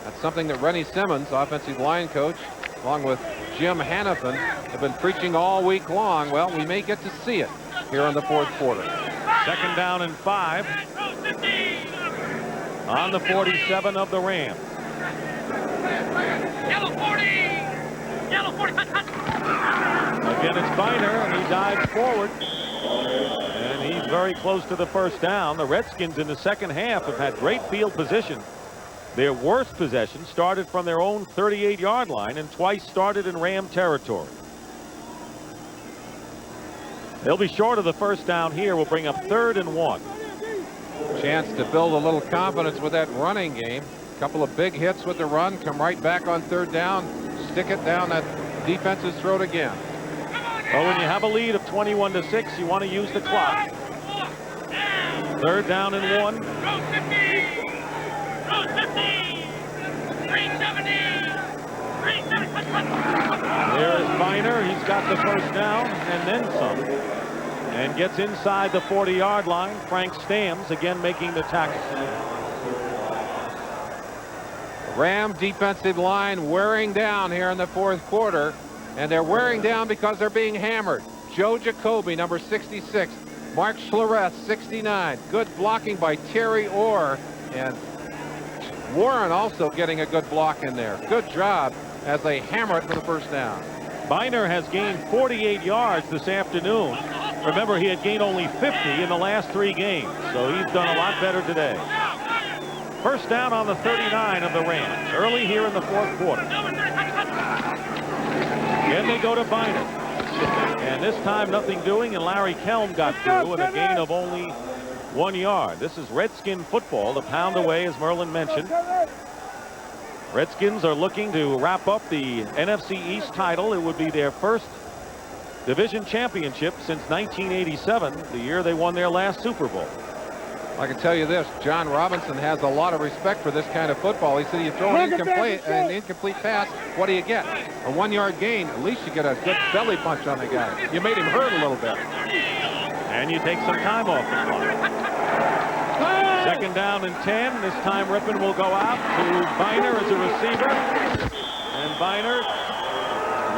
That's something that Rennie Simmons, offensive line coach, along with Jim Hannafin, have been preaching all week long. Well, we may get to see it here in the fourth quarter. Second down and 5 on the 47 of the Rams. Yellow 40! Yellow 40! Again, it's Biner, and he dives forward. And he's very close to the first down. The Redskins in the second half have had great field position. Their worst possession started from their own 38-yard line and twice started in Ram territory. They'll be short of the first down here. Will bring up 3rd and 1. Chance to build a little confidence with that running game. A couple of big hits with the run. Come right back on 3rd down. Stick it down that defense's throat again. Well, when you have a lead of 21-6, you want to use the clock. 3rd down and 1. There is Biner. He's got the first down and then some. And gets inside the 40-yard line. Frank Stams again making the tackle. Ram defensive line wearing down here in the fourth quarter. And they're wearing down because they're being hammered. Joe Jacoby, number 66. Mark Schlereth, 69. Good blocking by Terry Orr. And Warren also getting a good block in there. Good job as they hammer it for the first down. Biner has gained 48 yards this afternoon. Remember, he had gained only 50 in the last 3 games, so he's done a lot better today. First down on the 39 of the Rams, early here in the 4th quarter. Then they go to Biner. And this time nothing doing, and Larry Kelm got through with a gain of only 1 yard. This is Redskin football, the pound away, as Merlin mentioned. Redskins are looking to wrap up the NFC East title. It would be their first division championship since 1987, the year they won their last Super Bowl. I can tell you this, John Robinson has a lot of respect for this kind of football. He said, you throw an incomplete pass, what do you get? A 1-yard gain, at least you get a good belly punch on the guy. You made him hurt a little bit. And you take some time off the clock. Second down and 10. This time Rippon will go out to Biner as a receiver. And Biner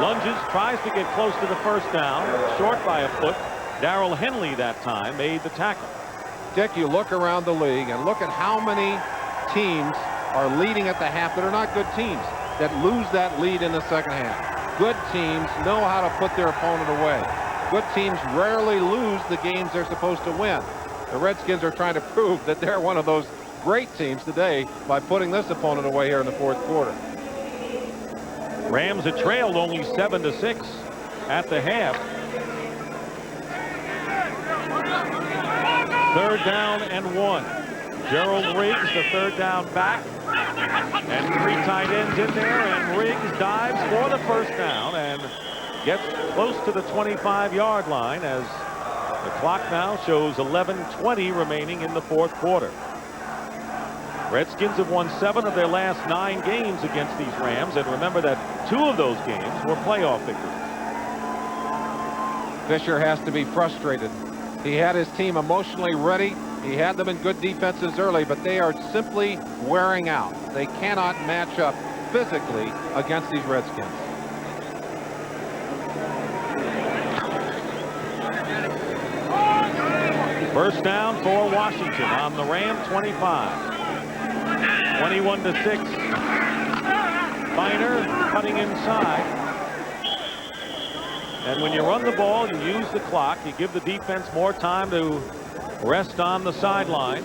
lunges, tries to get close to the first down. Short by a foot. Darrell Henley that time made the tackle. Dick, you look around the league and look at how many teams are leading at the half that are not good teams, that lose that lead in the second half. Good teams know how to put their opponent away. Good teams rarely lose the games they're supposed to win. The Redskins are trying to prove that they're one of those great teams today by putting this opponent away here in the 4th quarter. Rams had trailed only 7-6 at the half. 3rd down and 1. Gerald Riggs, the 3rd down back. And 3 tight ends in there, and Riggs dives for the first down and gets close to the 25-yard line as the clock now shows 11:20 remaining in the 4th quarter. Redskins have won 7 of their last 9 games against these Rams, and remember that 2 of those games were playoff victories. Fisher has to be frustrated. He had his team emotionally ready. He had them in good defenses early, but they are simply wearing out. They cannot match up physically against these Redskins. First down for Washington on the Ram 25. 21-6. Biner cutting inside. And when you run the ball, you use the clock. You give the defense more time to rest on the sideline.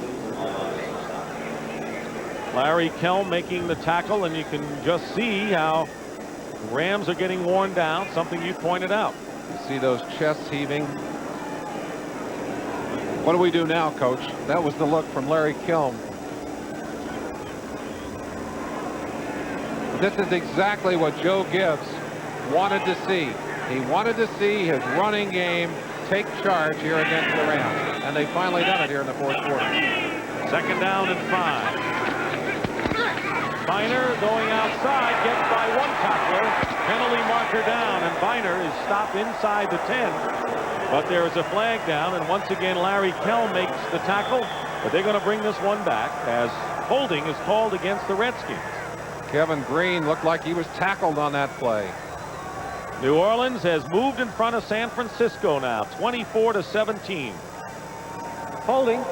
Larry Kelm making the tackle, and you can just see how the Rams are getting worn down, something you pointed out. You see those chests heaving. What do we do now, Coach? That was the look from Larry Kelm. This is exactly what Joe Gibbs wanted to see. He wanted to see his running game take charge here against the Rams, and they finally done it here in the 4th quarter. Second down and 5. Biner going outside, gets by 1 tackler. Penalty marker down, and Biner is stopped inside the 10. But there is a flag down, and once again Larry Kelm makes the tackle, but they're going to bring this one back as holding is called against the Redskins. Kevin Green looked like he was tackled on that play. New Orleans has moved in front of San Francisco now, 24-17. Holding.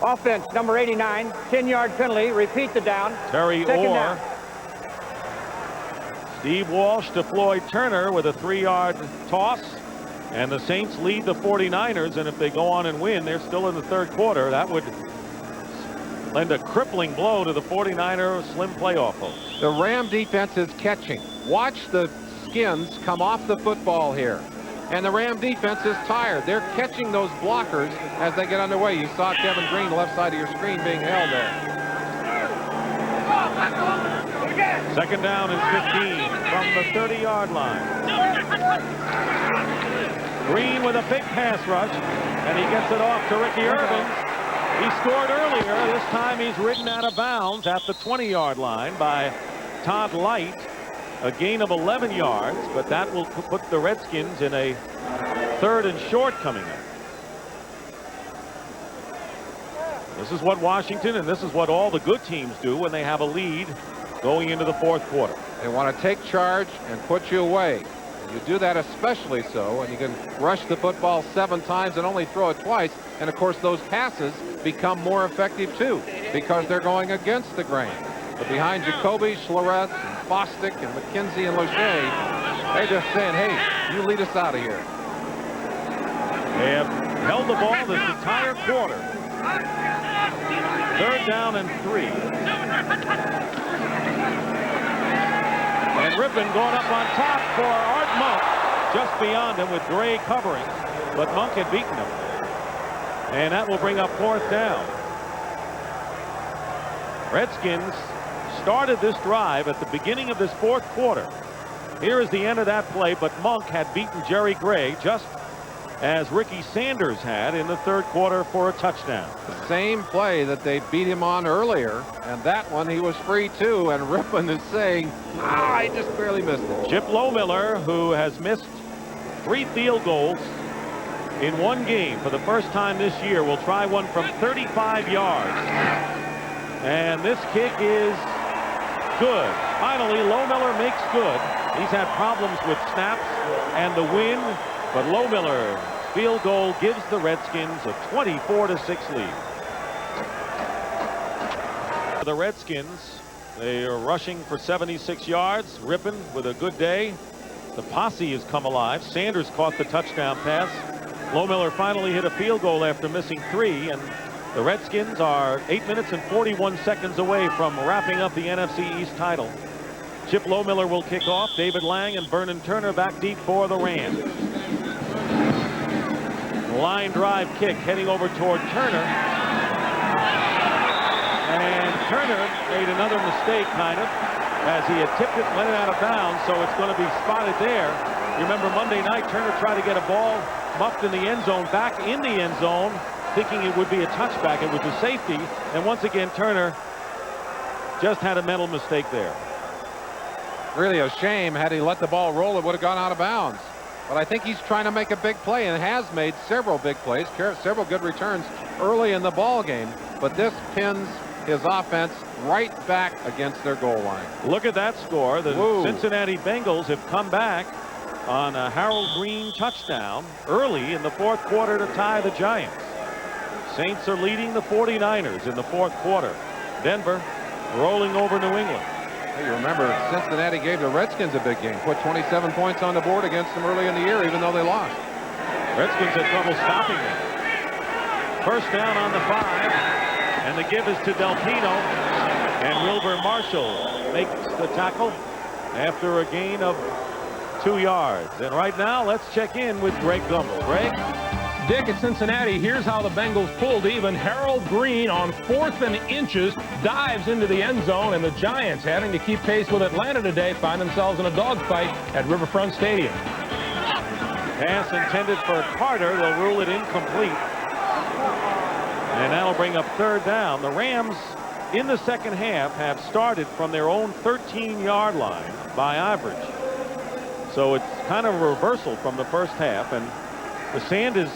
Offense, number 89, 10-yard penalty. Repeat the down. Terry Second Orr. down. Steve Walsh to Floyd Turner with a 3-yard toss. And the Saints lead the 49ers, and if they go on and win, they're still in the 3rd quarter. That would lend a crippling blow to the 49er slim playoff hopes. The Ram defense is catching. Watch the Skins come off the football here. And the Ram defense is tired. They're catching those blockers as they get underway. You saw Kevin Green, left side of your screen, being held there. Second down and 15 from the 30-yard line. Green with a big pass rush, and he gets it off to Ricky Irvins. He scored earlier. This time he's ridden out of bounds at the 20-yard line by Todd Light. A gain of 11 yards, but that will put the Redskins in a 3rd and short coming up. This is what Washington and this is what all the good teams do when they have a lead going into the 4th quarter. They want to take charge and put you away. You do that especially so, and you can rush the football 7 times and only throw it twice. And of course, those passes become more effective too, because they're going against the grain. But behind Jacoby, Schlereth, and Bostic, and McKenzie and Lachey, they're just saying, hey, you lead us out of here. They have held the ball this entire quarter. 3rd down and 3. And Rippon going up on top for Art Monk, just beyond him with Gray covering, but Monk had beaten him. And that will bring up 4th down. Redskins started this drive at the beginning of this 4th quarter. Here is the end of that play, but Monk had beaten Jerry Gray just as Ricky Sanders had in the 3rd quarter for a touchdown. The same play that they beat him on earlier, and that one he was free too, and Rippon is saying, I just barely missed it. Chip Lohmiller, who has missed 3 field goals in one game for the first time this year, will try one from 35 yards. And this kick is good. Finally, Lohmiller makes good. He's had problems with snaps and the wind, but Lohmiller's field goal gives the Redskins a 24-6 lead. The Redskins, they are rushing for 76 yards. Rippon with a good day. The posse has come alive. Sanders caught the touchdown pass. Lohmiller finally hit a field goal after missing 3, and the Redskins are 8 minutes and 41 seconds away from wrapping up the NFC East title. Chip Lohmiller will kick off. David Lang and Vernon Turner back deep for the Rams. Line drive kick heading over toward Turner. And Turner made another mistake, kind of, as he had tipped it and let it out of bounds, so it's going to be spotted there. You remember Monday night, Turner tried to get a ball muffed in the end zone, back in the end zone, thinking it would be a touchback. It was a safety, and once again, Turner just had a mental mistake there. Really a shame. Had he let the ball roll, it would have gone out of bounds. But I think he's trying to make a big play and has made several big plays, several good returns early in the ball game. But this pins his offense right back against their goal line. Look at that score. The Cincinnati Bengals have come back on a Harold Green touchdown early in the 4th quarter to tie the Giants. Saints are leading the 49ers in the 4th quarter. Denver rolling over New England. You remember, Cincinnati gave the Redskins a big game, put 27 points on the board against them early in the year, even though they lost. Redskins had trouble stopping them. 1st down on the 5, and the give is to Del Pino, and Wilbur Marshall makes the tackle after a gain of 2 yards. And right now, let's check in with Greg Gumbel. Greg? Dick, at Cincinnati, here's how the Bengals pulled even. Harold Green on 4th and inches dives into the end zone, and the Giants, having to keep pace with Atlanta today, find themselves in a dogfight at Riverfront Stadium. Pass intended for Carter. They'll rule it incomplete. And that'll bring up 3rd down. The Rams in the 2nd half have started from their own 13-yard line by average. So it's kind of a reversal from the 1st half, and the sand is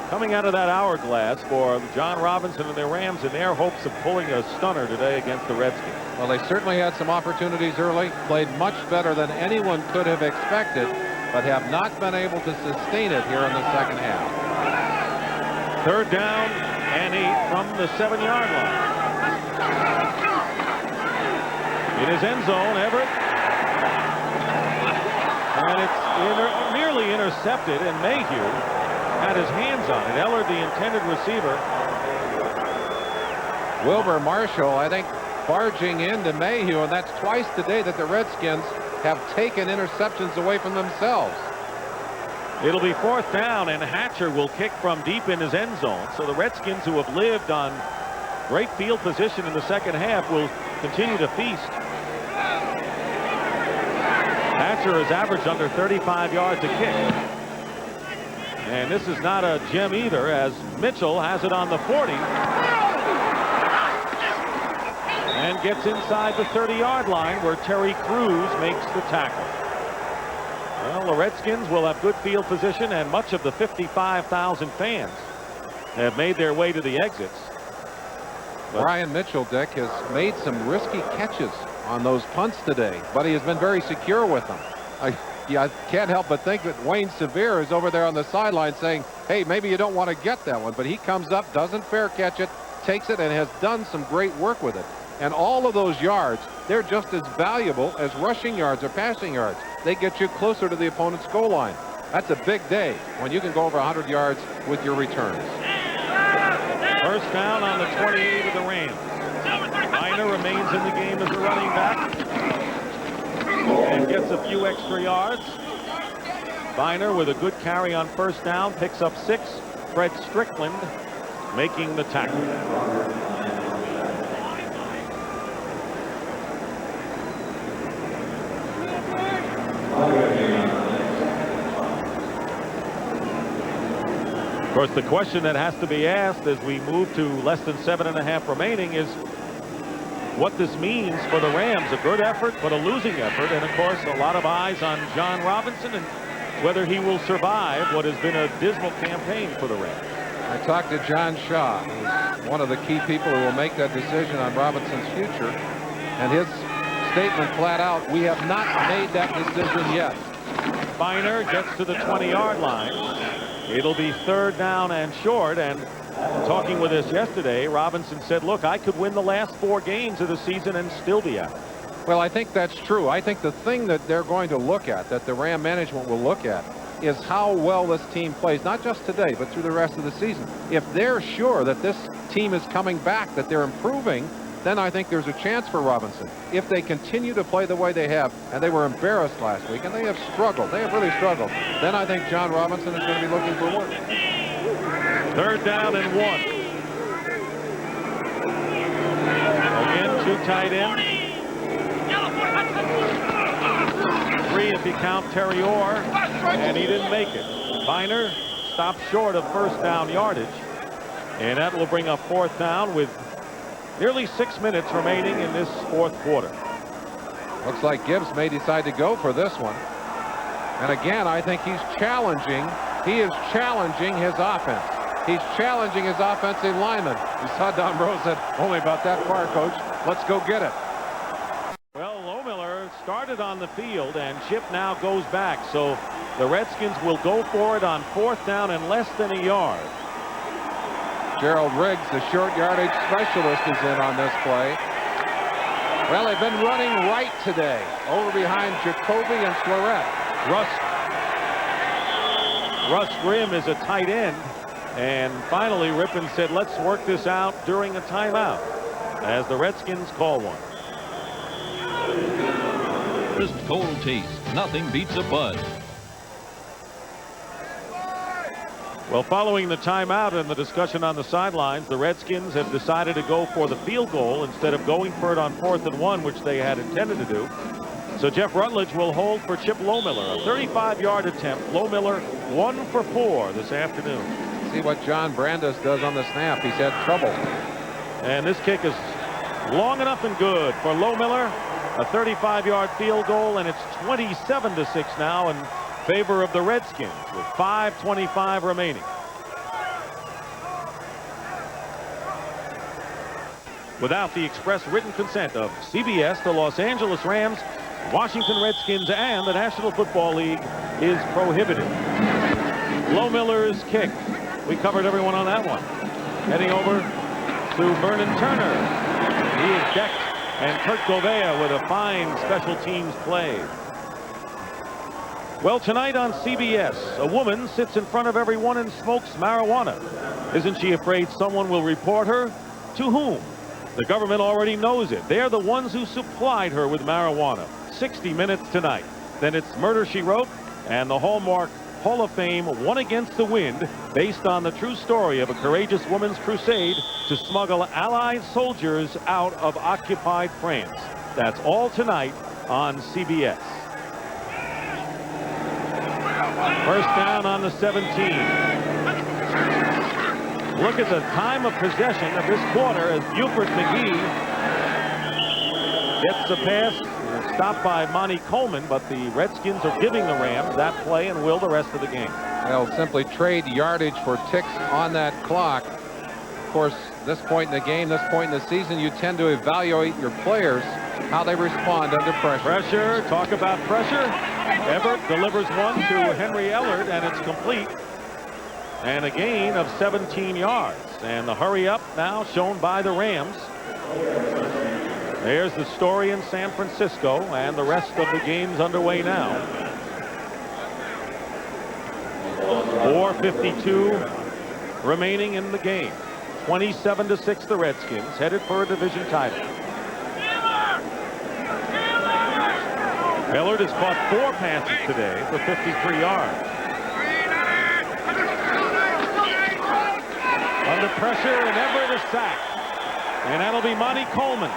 coming out of that hourglass for John Robinson and the Rams in their hopes of pulling a stunner today against the Redskins. Well, they certainly had some opportunities early, played much better than anyone could have expected, but have not been able to sustain it here in the 2nd half. 3rd down and 8 from the 7-yard line. In his end zone, Everett. And it's nearly intercepted, and Mayhew had his hands on it. Eller, the intended receiver. Wilbur Marshall, I think, barging into Mayhew, and that's twice today that the Redskins have taken interceptions away from themselves. It'll be 4th down, and Hatcher will kick from deep in his end zone. So the Redskins, who have lived on great field position in the 2nd half, will continue to feast. Hatcher has averaged under 35 yards a kick. And this is not a gem either, as Mitchell has it on the 40 and gets inside the 30-yard line, where Terry Crews makes the tackle. Well, the Redskins will have good field position, and much of the 55,000 fans have made their way to the exits. But Brian Mitchell, Dick, has made some risky catches on those punts today, but he has been very secure with them. I can't help but think that Wayne Sevier is over there on the sideline saying, hey, maybe you don't want to get that one. But he comes up, doesn't fair catch it, takes it, and has done some great work with it. And all of those yards, they're just as valuable as rushing yards or passing yards. They get you closer to the opponent's goal line. That's a big day when you can go over 100 yards with your returns. First down on the 28 of the Rams. Miner remains in the game as a running back and gets a few extra yards. Miner with a good carry on first down, picks up 6. Fred Strickland making the tackle. Of course, the question that has to be asked as we move to less than 7.5 remaining is what this means for the Rams. A good effort, but a losing effort. And, of course, a lot of eyes on John Robinson and whether he will survive what has been a dismal campaign for the Rams. I talked to John Shaw, who's one of the key people who will make that decision on Robinson's future. And his statement flat out, we have not made that decision yet. Miner gets to the 20-yard line. It'll be third down and short. And talking with us yesterday, Robinson said, look, I could win the last 4 games of the season and still be out. Well, I think that's true. I think the thing that they're going to look at, that the Ram management will look at, is how well this team plays, not just today, but through the rest of the season. If they're sure that this team is coming back, that they're improving, then I think there's a chance for Robinson. If they continue to play the way they have, and they were embarrassed last week, and they have struggled, they have really struggled, then I think John Robinson is going to be looking for work. Third down and 1. Again, 2 tight ends. 3 if you count Terry Orr, and he didn't make it. Miner stopped short of first down yardage, and that will bring up fourth down with nearly 6 minutes remaining in this fourth quarter. Looks like Gibbs may decide to go for this one. And again, I think he's challenging. He is challenging his offense. He's challenging his offensive lineman. You saw Don Rose said, only about that far, Coach. Let's go get it. Well, Lohmiller started on the field, and Chip now goes back. So the Redskins will go for it on fourth down and less than a yard. Gerald Riggs, the short yardage specialist, is in on this play. Well, they've been running right today, over behind Jacoby and Florette. Russ Grimm is a tight end, and finally Rippon said, let's work this out during a timeout as the Redskins call one. Crisp cold taste. Nothing beats a bud. Well, following the timeout and the discussion on the sidelines, the Redskins have decided to go for the field goal instead of going for it on 4th and 1, which they had intended to do. So Jeff Rutledge will hold for Chip Lohmiller. A 35-yard attempt. Lohmiller 1 for 4 this afternoon. See what John Brandes does on the snap. He's had trouble. And this kick is long enough and good for Lohmiller. A 35-yard field goal, and it's 27-6 now in favor of the Redskins with 5:25 remaining. Without the express written consent of CBS, the Los Angeles Rams, Washington Redskins, and the National Football League is prohibited. Lohmiller's kick. We covered everyone on that one. Heading over to Vernon Turner. He is decked, and Kurt Gouveia with a fine special teams play. Well, tonight on CBS, a woman sits in front of everyone and smokes marijuana. Isn't she afraid someone will report her? To whom? The government already knows it. They're the ones who supplied her with marijuana. 60 Minutes tonight. Then it's Murder, She Wrote, and the Hallmark Hall of Fame One Against the Wind, based on the true story of a courageous woman's crusade to smuggle Allied soldiers out of occupied France. That's all tonight on CBS. First down on the 17. Look at the time of possession of this quarter as Buford McGee gets the pass. Stopped by Monty Coleman, but the Redskins are giving the Rams that play and will the rest of the game. They'll simply trade yardage for ticks on that clock. Of course, this point in the game, this point in the season, you tend to evaluate your players, how they respond under pressure. Talk about pressure. Everett delivers one to Henry Ellard, and it's complete. And a gain of 17 yards. And the hurry up now shown by the Rams. There's the story in San Francisco, and the rest of the game's underway now. 4:52 remaining in the game. 27-6 the Redskins, headed for a division title. Ellard has caught 4 passes today for 53 yards. Under pressure, and Everett is sacked. And that'll be Monty Coleman.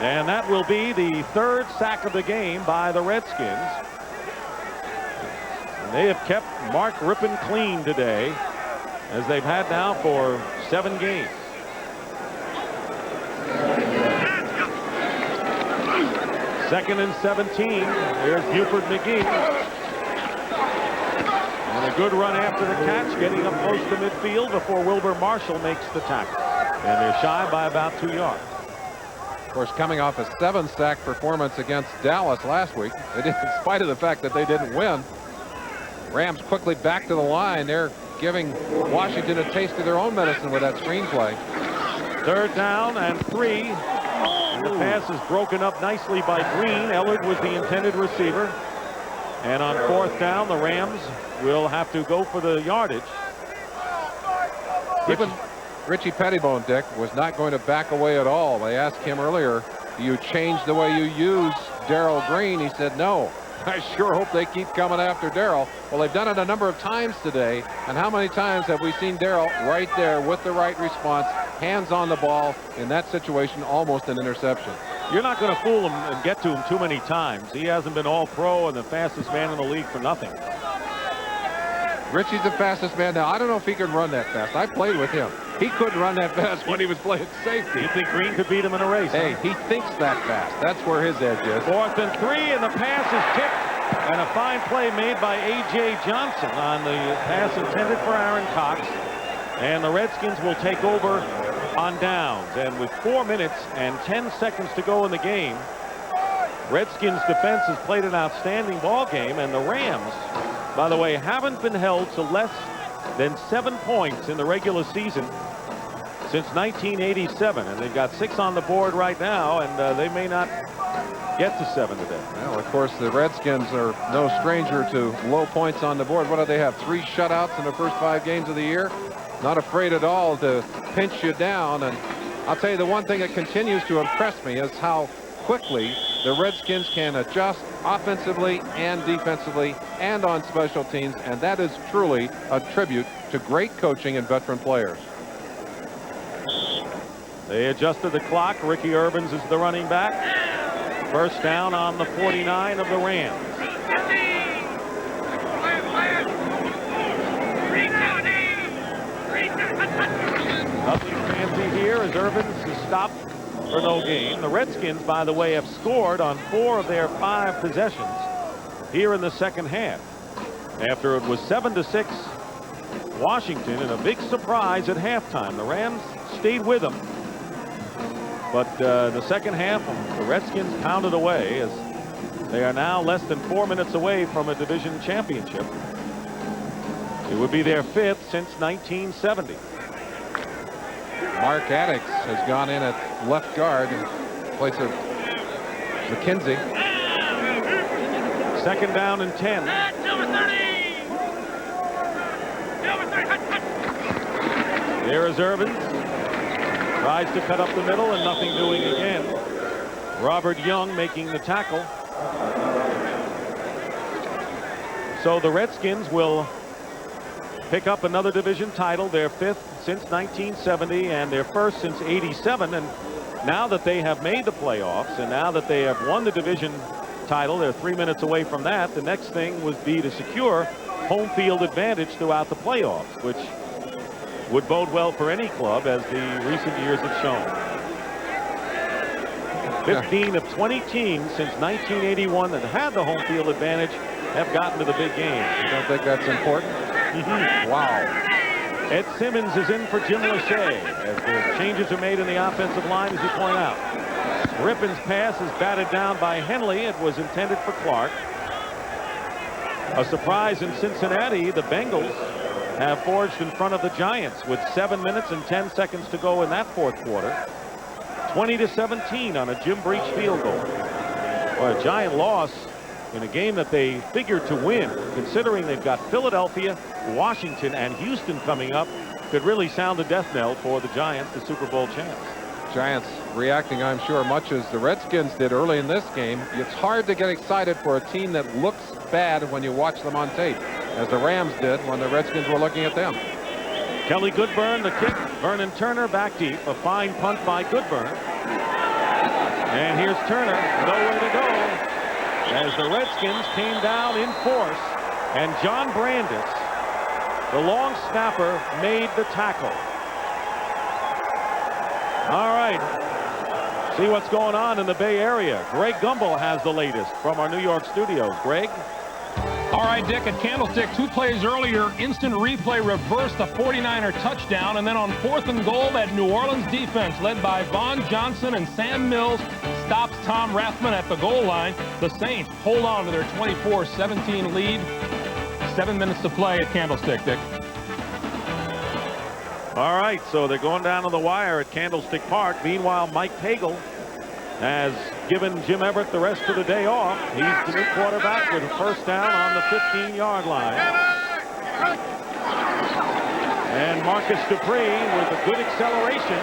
And that will be the 3rd sack of the game by the Redskins. And they have kept Mark Rippon clean today, as they've had now for 7 games. Second and 17. Here's Buford McGee. And a good run after the catch, getting up close to midfield before Wilbur Marshall makes the tackle. And they're shy by about 2 yards. Of course, coming off a 7-sack performance against Dallas last week, in spite of the fact that they didn't win. Rams quickly back to the line. They're giving Washington a taste of their own medicine with that screenplay. 3rd down and 3. And the pass is broken up nicely by Green. Ellard was the intended receiver. And on 4th down, the Rams will have to go for the yardage. Even Richie Pettibone, Dick, was not going to back away at all. They asked him earlier, do you change the way you use Darrell Green? He said no. I sure hope they keep coming after Darrell. Well, they've done it a number of times today. And how many times have we seen Darrell right there with the right response, hands on the ball, in that situation, almost an interception? You're not going to fool him and get to him too many times. He hasn't been all pro and the fastest man in the league for nothing. Richie's the fastest man now. I don't know if he can run that fast. I played with him. He couldn't run that fast when he was playing safety. You think Green could beat him in a race? Hey, he thinks that fast. That's where his edge is. 4th and 3, and the pass is tipped. And a fine play made by A.J. Johnson on the pass intended for Aaron Cox. And the Redskins will take over on downs. And with 4 minutes and 10 seconds to go in the game, Redskins defense has played an outstanding ball game, and the Rams, by the way, haven't been held to less than 7 points in the regular season since 1987, and they've got 6 on the board right now, and they may not get to 7 today. Well, of course, the Redskins are no stranger to low points on the board. What do they have? 3 shutouts in the first 5 games of the year. Not afraid at all to pinch you down. And I'll tell you, the one thing that continues to impress me is how quickly the Redskins can adjust offensively and defensively and on special teams, and that is truly a tribute to great coaching and veteran players. They adjusted the clock. Ricky Urbans is the running back. First down on the 49 of the Rams. Nothing fancy here as Urbans is stopped for no gain. The Redskins, by the way, have scored on 4 of their 5 possessions here in the second half. After it was 7-6 Washington, and a big surprise at halftime. The Rams stayed with them. But the second half, the Redskins pounded away as they are now less than 4 minutes away from a division championship. It would be their 5th since 1970. Mark Addix has gone in at left guard in place of McKenzie. Second down and 10. There is Urbans. Tries to cut up the middle, and nothing doing again. Robert Young making the tackle. So the Redskins will pick up another division title, their 5th since 1970 and their 1st since 87. And now that they have made the playoffs and now that they have won the division title, they're 3 minutes away from that. The next thing would be to secure home field advantage throughout the playoffs, which would bode well for any club, as the recent years have shown. 15 of 20 teams since 1981 that had the home field advantage have gotten to the big game. You don't think that's important? Wow. Ed Simmons is in for Jim Lachey as the changes are made in the offensive line, as you point out. Rippon's pass is batted down by Henley. It was intended for Clark. A surprise in Cincinnati. The Bengals have forged in front of the Giants with 7 minutes and 10 seconds to go in that fourth quarter. 20-17 on a Jim Breach field goal. Well, a Giant loss in a game that they figured to win, considering they've got Philadelphia, Washington, and Houston coming up, could really sound the death knell for the Giants, the Super Bowl champs. Giants reacting, I'm sure, much as the Redskins did early in this game. It's hard to get excited for a team that looks bad when you watch them on tape, as the Rams did when the Redskins were looking at them. Kelly Goodburn, the kick. Vernon Turner back deep. A fine punt by Goodburn. And here's Turner, nowhere to go, as the Redskins came down in force, and John Brandis, the long snapper, made the tackle. All right, see what's going on in the Bay Area. Greg Gumbel has the latest from our New York studios. Greg? All right, Dick, at Candlestick, 2 plays earlier, instant replay reversed a 49er touchdown, and then on 4th and goal, that New Orleans defense, led by Vaughn Johnson and Sam Mills, stops Tom Rathman at the goal line. The Saints hold on to their 24-17 lead. 7 minutes to play at Candlestick, Dick. All right, so they're going down to the wire at Candlestick Park. Meanwhile, Mike Pagel has given Jim Everett the rest of the day off. He's the new quarterback with a first down on the 15-yard line. And Marcus Dupree with a good acceleration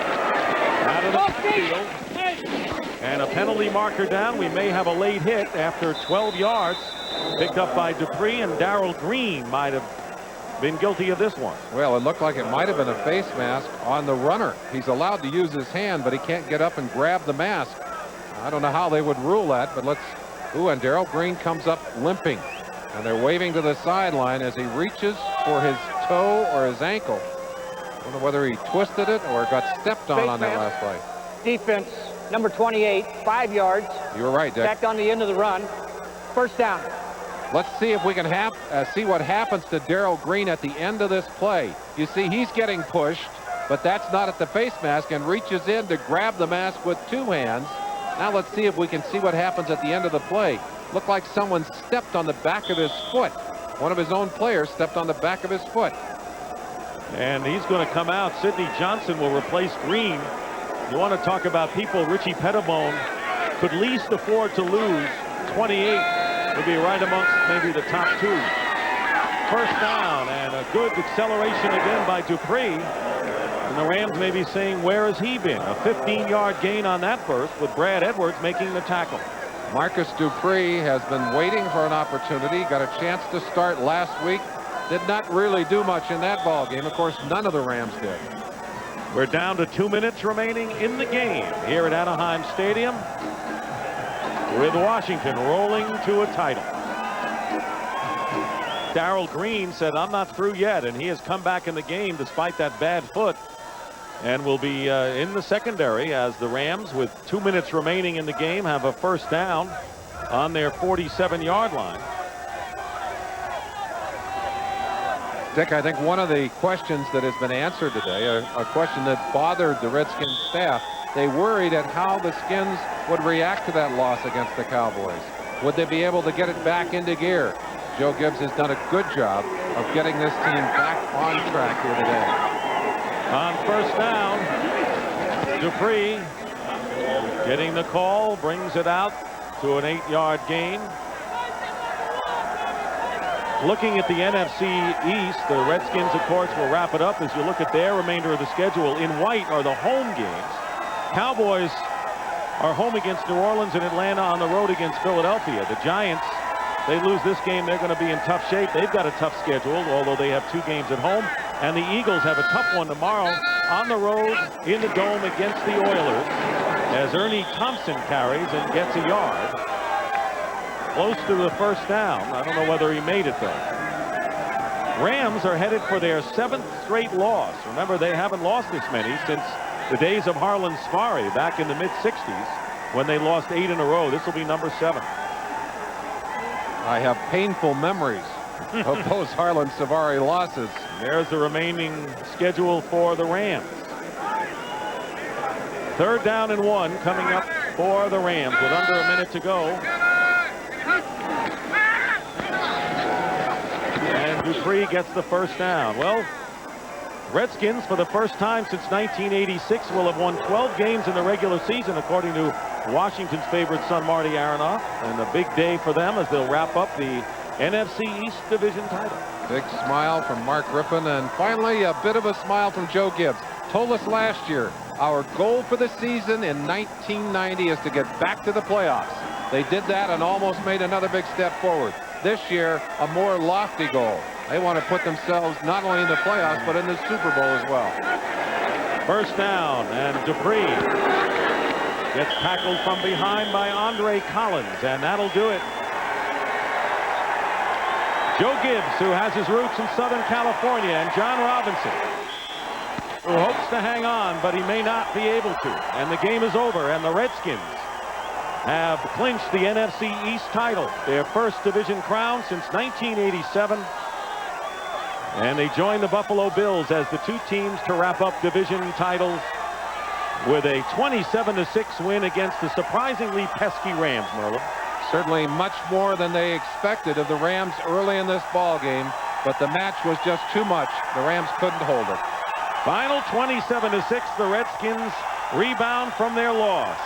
out of the field. And a penalty marker down. We may have a late hit after 12 yards picked up by Dupree, and Darrell Green might have been guilty of this one. Well, it looked like it might have been a face mask on the runner. He's allowed to use his hand, but he can't get up and grab the mask. I don't know how they would rule that, but let's... Ooh, and Darrell Green comes up limping, and they're waving to the sideline as he reaches for his toe or his ankle. I don't know whether he twisted it or got stepped on that last play. Defense, number 28, 5 yards. You were right, Dick. Back on the end of the run. First down. Let's see if we can see what happens to Darrell Green at the end of this play. You see, he's getting pushed, but that's not at the face mask, and reaches in to grab the mask with 2 hands. Now let's see if we can see what happens at the end of the play. Looked like someone stepped on the back of his foot. One of his own players stepped on the back of his foot. And he's going to come out. Sidney Johnson will replace Green. You want to talk about people Richie Pettibone could least afford to lose. 28 would be right amongst maybe the top 2. First down, and a good acceleration again by Dupree. And the Rams may be saying, where has he been? A 15-yard gain on that burst with Brad Edwards making the tackle. Marcus Dupree has been waiting for an opportunity. Got a chance to start last week. Did not really do much in that ball game. Of course, none of the Rams did. We're down to 2 minutes remaining in the game here at Anaheim Stadium, with Washington rolling to a title. Darrell Green said, I'm not through yet, and he has come back in the game despite that bad foot, and will be in the secondary as the Rams, with 2 minutes remaining in the game, have a first down on their 47-yard line. Dick, I think one of the questions that has been answered today, a question that bothered the Redskins staff, they worried at how the Skins would react to that loss against the Cowboys. Would they be able to get it back into gear? Joe Gibbs has done a good job of getting this team back on track here today. On first down, Dupree getting the call, brings it out to an 8-yard gain. Looking at the NFC East, the Redskins, of course, will wrap it up as you look at their remainder of the schedule. In white are the home games. Cowboys are home against New Orleans and Atlanta, on the road against Philadelphia. The Giants, they lose this game, they're going to be in tough shape. They've got a tough schedule, although they have 2 games at home. And the Eagles have a tough one tomorrow on the road in the Dome against the Oilers, as Ernie Thompson carries and gets a yard. Close to the first down. I don't know whether he made it, though. Rams are headed for their 7th straight loss. Remember, they haven't lost this many since the days of Harlan Safari back in the mid-60s, when they lost 8 in a row. This will be number 7. I have painful memories of those Harlan Safari losses. There's the remaining schedule for the Rams. 3rd down and 1 coming up for the Rams with under a minute to go. And Dupree gets the first down. Well, Redskins, for the first time since 1986, will have won 12 games in the regular season, according to Washington's favorite son, Marty Aronoff. And a big day for them as they'll wrap up the NFC East Division title. Big smile from Mark Rippon, and finally a bit of a smile from Joe Gibbs. Told us last year, our goal for the season in 1990 is to get back to the playoffs. They did that and almost made another big step forward. This year, a more lofty goal. They want to put themselves not only in the playoffs, but in the Super Bowl as well. First down, and Dupree gets tackled from behind by Andre Collins, and that'll do it. Joe Gibbs, who has his roots in Southern California, and John Robinson, who hopes to hang on, but he may not be able to. And the game is over, and the Redskins have clinched the NFC East title, their first division crown since 1987. And they join the Buffalo Bills as the two teams to wrap up division titles with a 27-6 win against the surprisingly pesky Rams, Merlin. Certainly much more than they expected of the Rams early in this ball game, but the match was just too much. The Rams couldn't hold it. Final 27-6, the Redskins rebound from their loss.